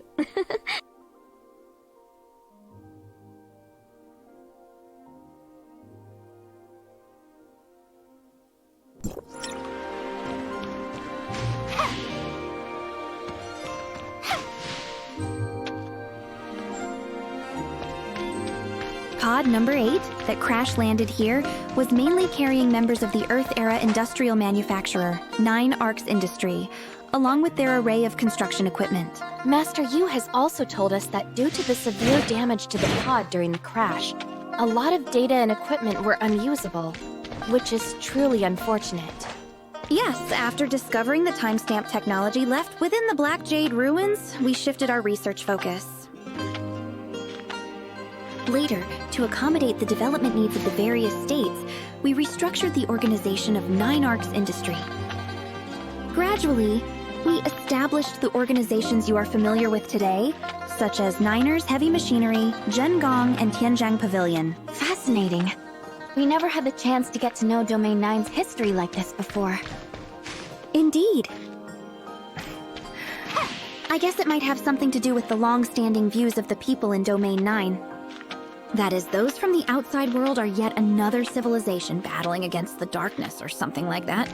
Pod number 8, that crash-landed here, was mainly carrying members of the Earth-era industrial manufacturer, 9 Arcs Industry, along with their array of construction equipment. Master Yu has also told us that due to the severe damage to the pod during the crash, A lot of data and equipment were unusable, which is truly unfortunate. Yes, after discovering the timestamp technology left within the Black Jade ruins, we shifted our research focus. Later, to accommodate the development needs of the various states, we restructured the organization of 9 Arcs Industry. Gradually, we established the organizations you are familiar with today, such as Niners Heavy Machinery, Zhengong, and Tianjiang Pavilion. Fascinating. We never had the chance to get to know Domain 9's history like this before. Indeed. I guess it might have something to do with the long-standing views of the people in Domain 9. That is, those from the outside world are yet another civilization battling against the darkness or something like that.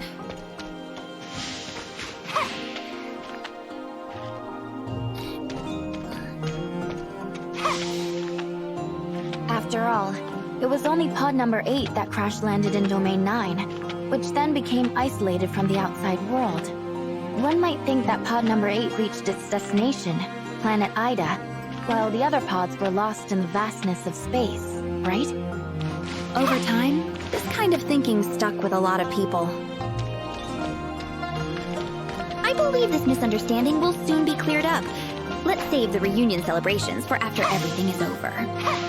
After all, it was only pod number 8 that crash-landed in Domain 9, which then became isolated from the outside world. One might think that pod number 8 reached its destination, planet Ida, while the other pods were lost in the vastness of space, right? Over time, this kind of thinking stuck with a lot of people. I believe this misunderstanding will soon be cleared up. Let's save the reunion celebrations for after everything is over.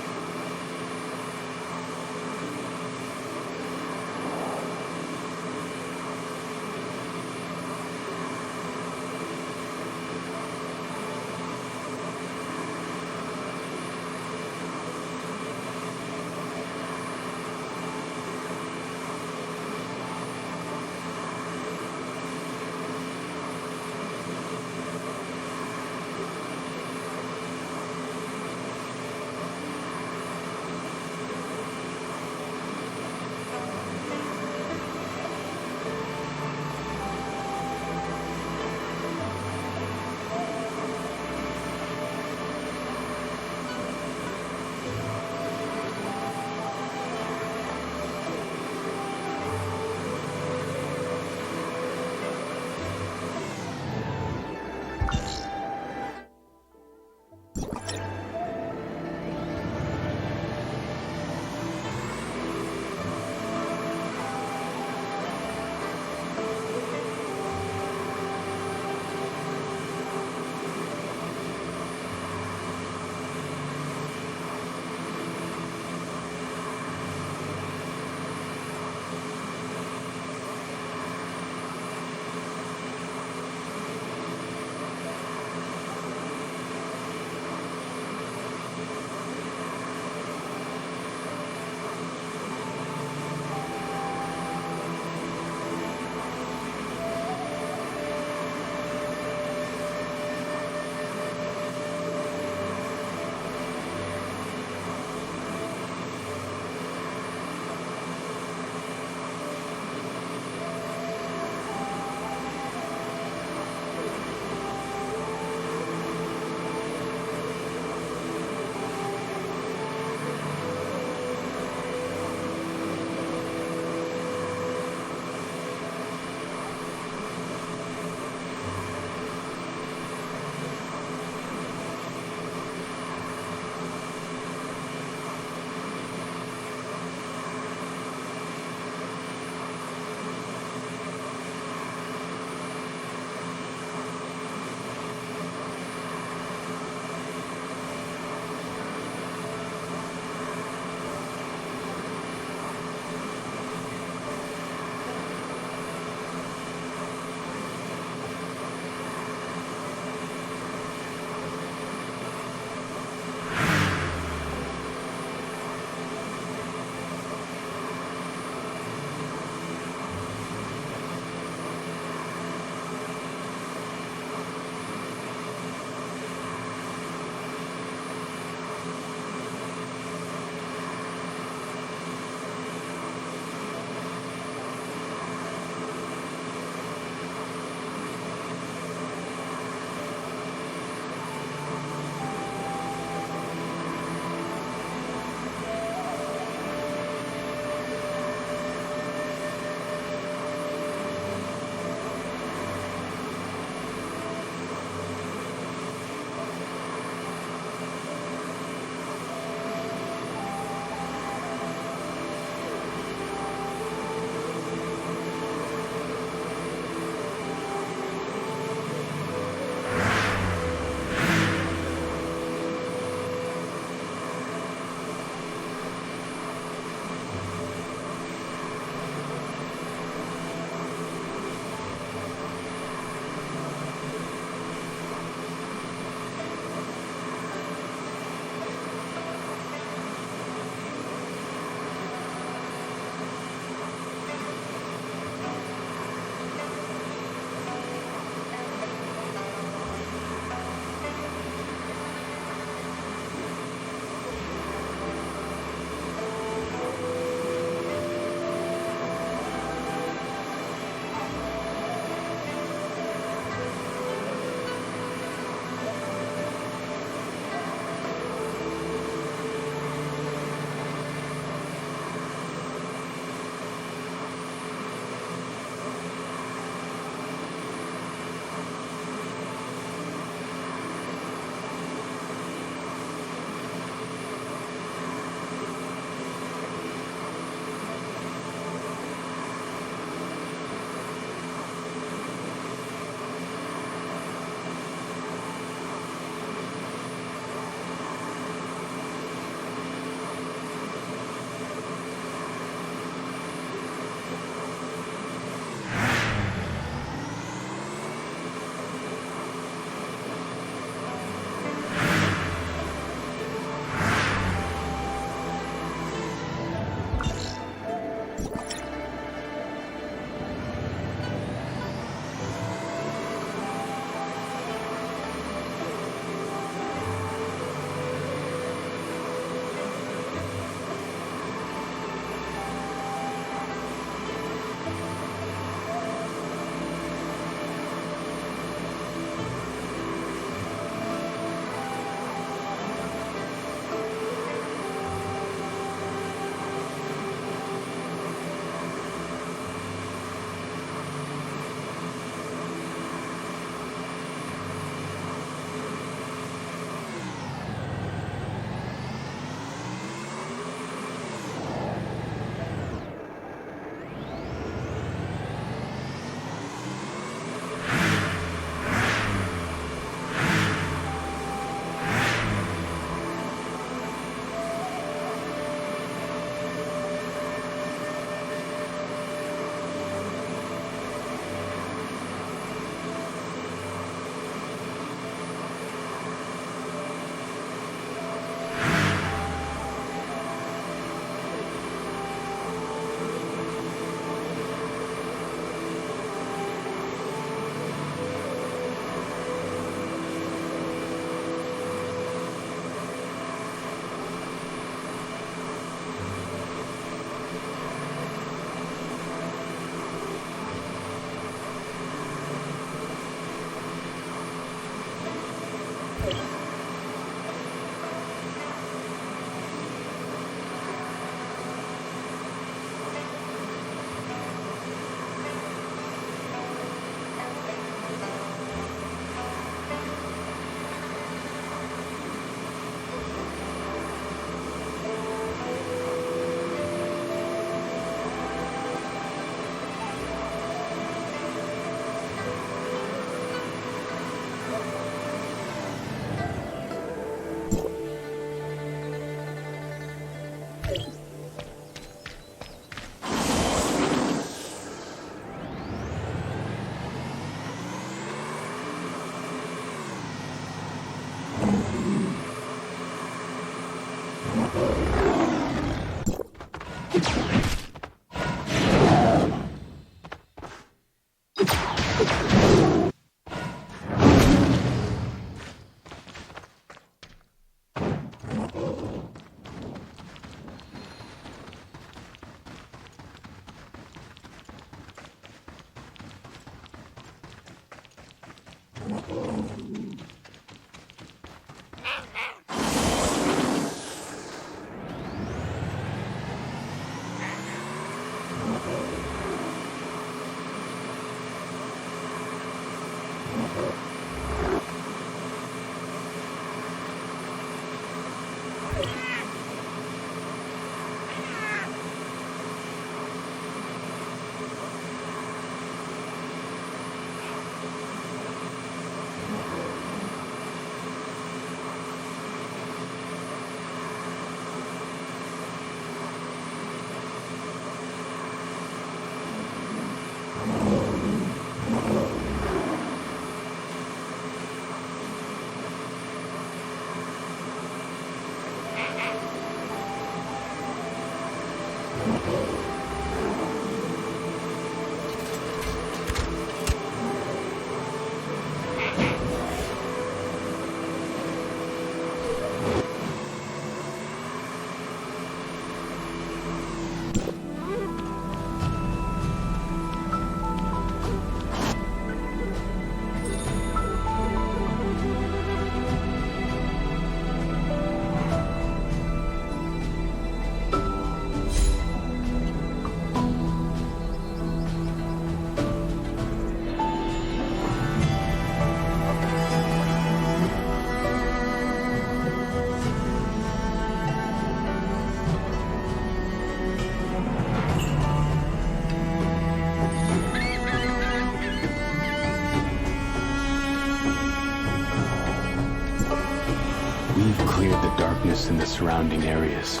We've cleared the darkness in the surrounding areas.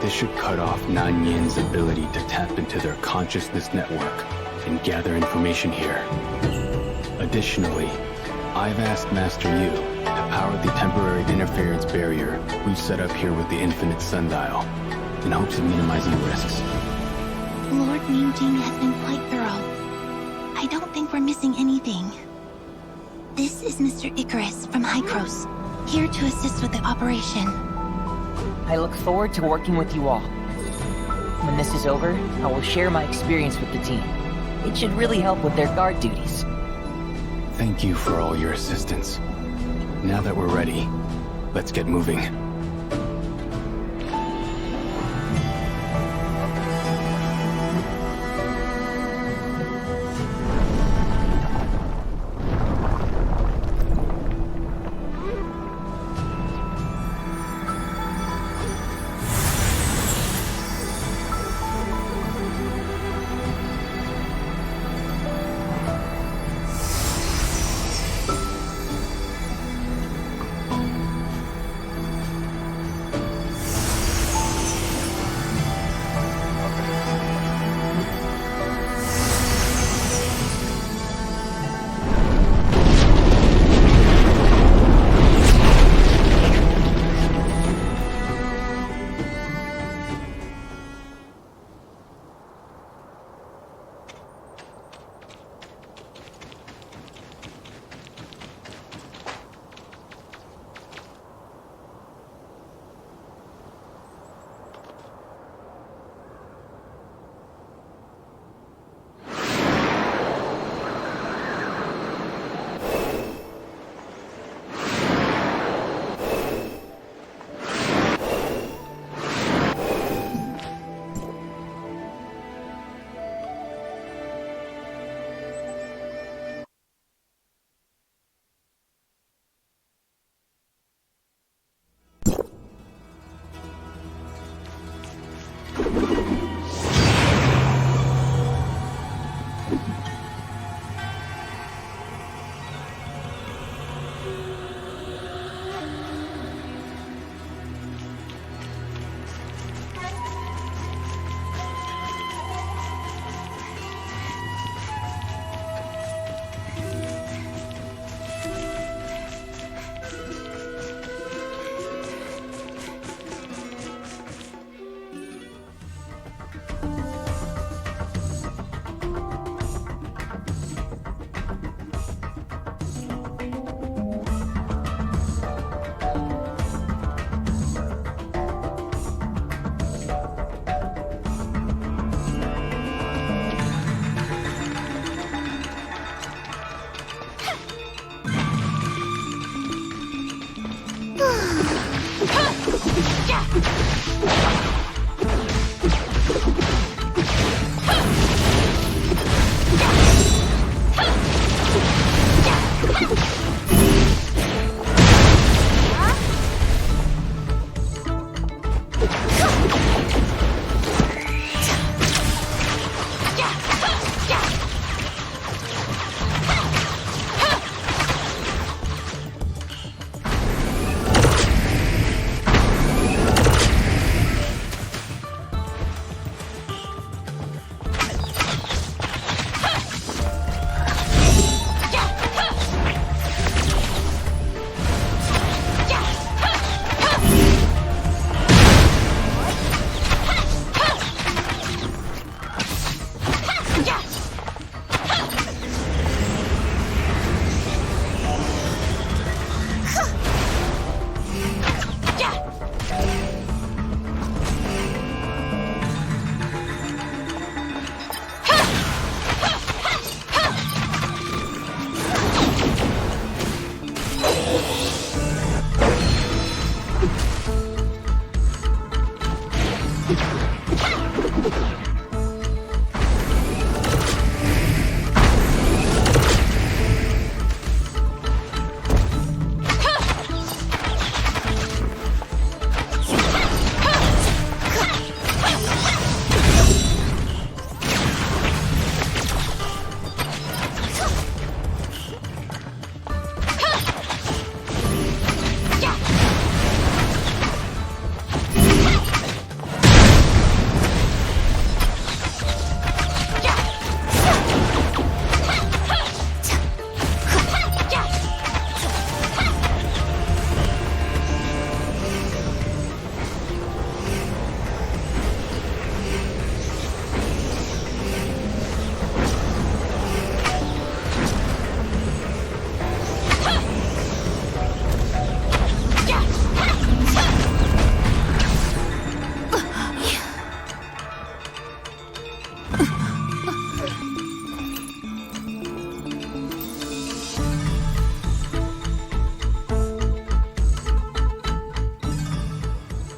This should cut off Nanyin's ability to tap into their consciousness network and gather information here. Additionally, I've asked Master Yu to power the temporary interference barrier we've set up here with the infinite sundial, in hopes of minimizing risks. Lord Mingjing has been quite thorough. I don't think we're missing anything. This is Mr. Icarus from Hycros, here to assist with the operation. I look forward to working with you all. When this is over, I will share my experience with the team. It should really help with their guard duties. Thank you for all your assistance. Now that we're ready, let's get moving.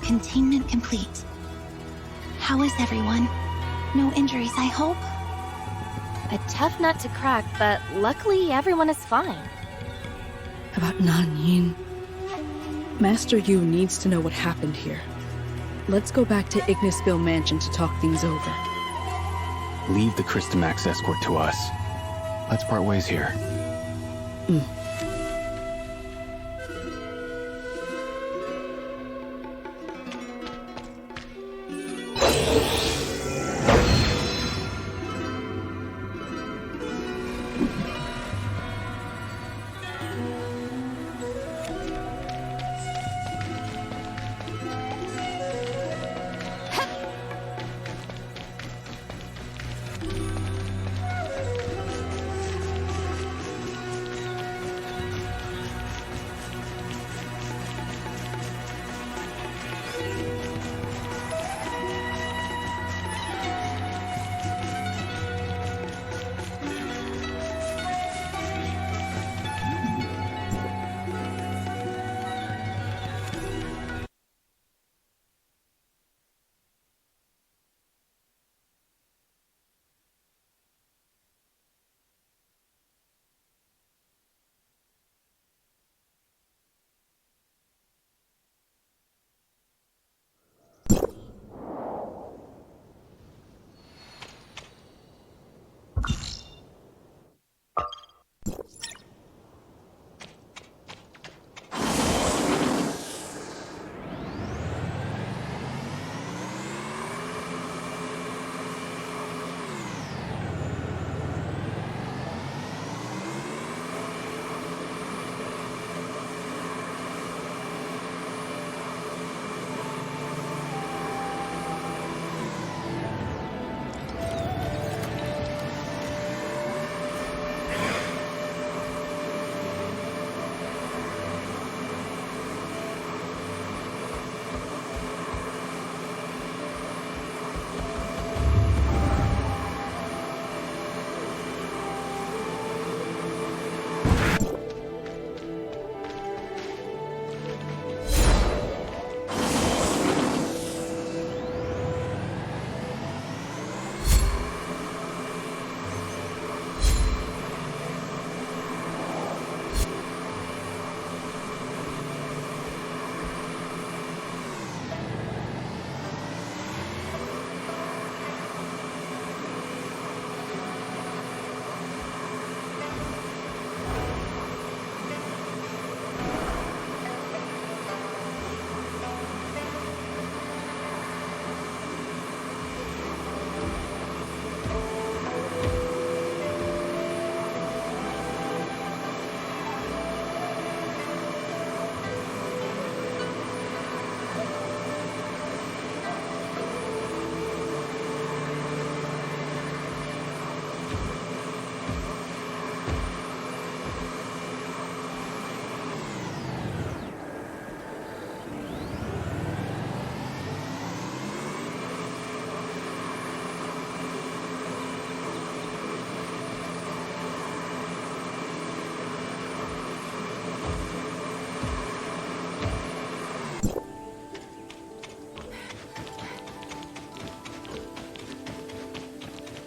Containment complete. How is everyone? No injuries, I hope? A tough nut to crack, but luckily everyone is fine. About Nanyin. Master Yu needs to know what happened here. Let's go back to Ignisville Mansion to talk things over. Leave the Christomax escort to us. Let's part ways here.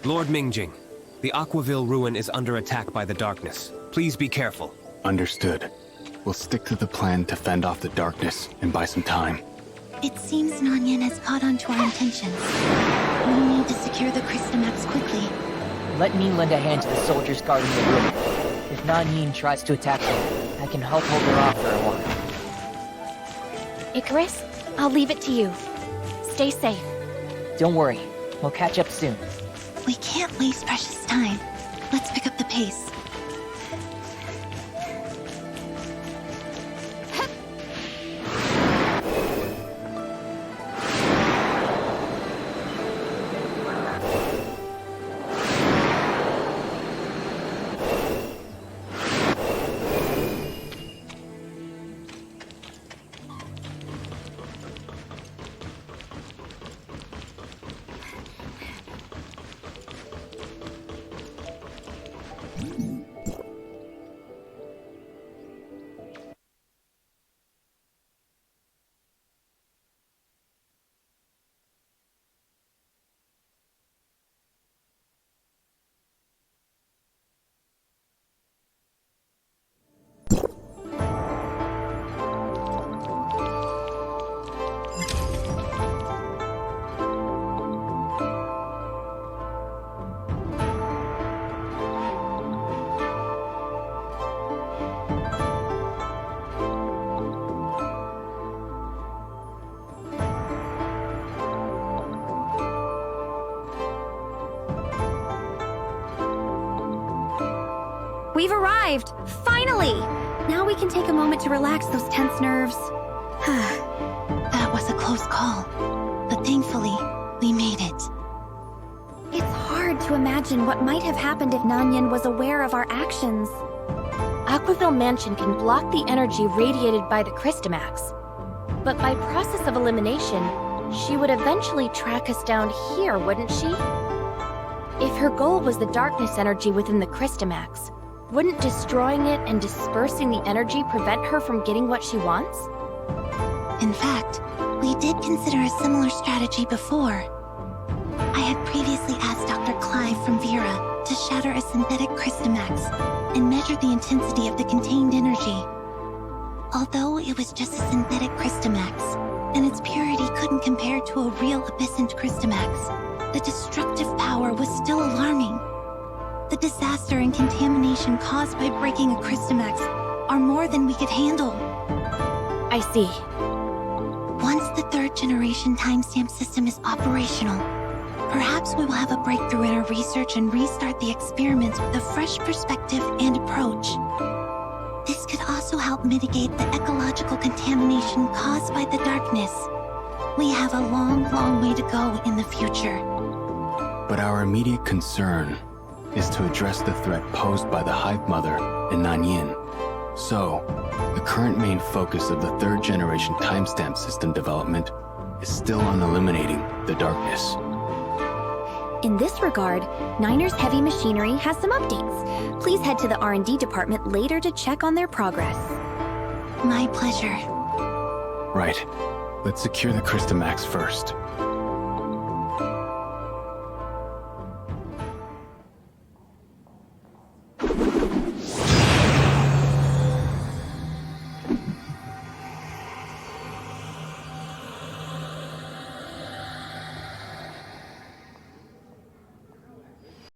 Lord Mingjing, the Aquaville ruin is under attack by the darkness. Please be careful. Understood. We'll stick to the plan to fend off the darkness and buy some time. It seems Nanyin has caught on to our intentions. We need to secure the Christomax quickly. Let me lend a hand to the soldiers guarding the ruin. If Nanyin tries to attack me, I can help hold her off for a while. Icarus, I'll leave it to you. Stay safe. Don't worry. We'll catch up soon. We can't waste precious time. Let's pick up the pace. arrived! Finally! Now we can take a moment to relax those tense nerves. That was a close call, but thankfully, we made it. It's hard to imagine what might have happened if Nanyan was aware of our actions. Aquaville Mansion can block the energy radiated by the Crystamax. But by process of elimination, she would eventually track us down here, wouldn't she? If her goal was the darkness energy within the Crystamax, wouldn't destroying it and dispersing the energy prevent her from getting what she wants? In fact, we did consider a similar strategy before. I had previously asked Dr. Clive from Vera to shatter a synthetic Crystamax and measure the intensity of the contained energy. Although it was just a synthetic Crystamax, and its purity couldn't compare to a real Abyssant Crystamax, the destructive power was still alarming. The disaster and contamination caused by breaking a Crystamax are more than we could handle. I see. Once the third generation timestamp system is operational, perhaps we will have a breakthrough in our research and restart the experiments with a fresh perspective and approach. This could also help mitigate the ecological contamination caused by the darkness. We have a long way to go in the future. But our immediate concern is to address the threat posed by the Hive Mother and Nanyin. So, the current main focus of the third generation timestamp system development is still on eliminating the darkness. In this regard, Niner's heavy machinery has some updates. Please head to the R&D department later to check on their progress. My pleasure. Right. Let's secure the Crystamax first.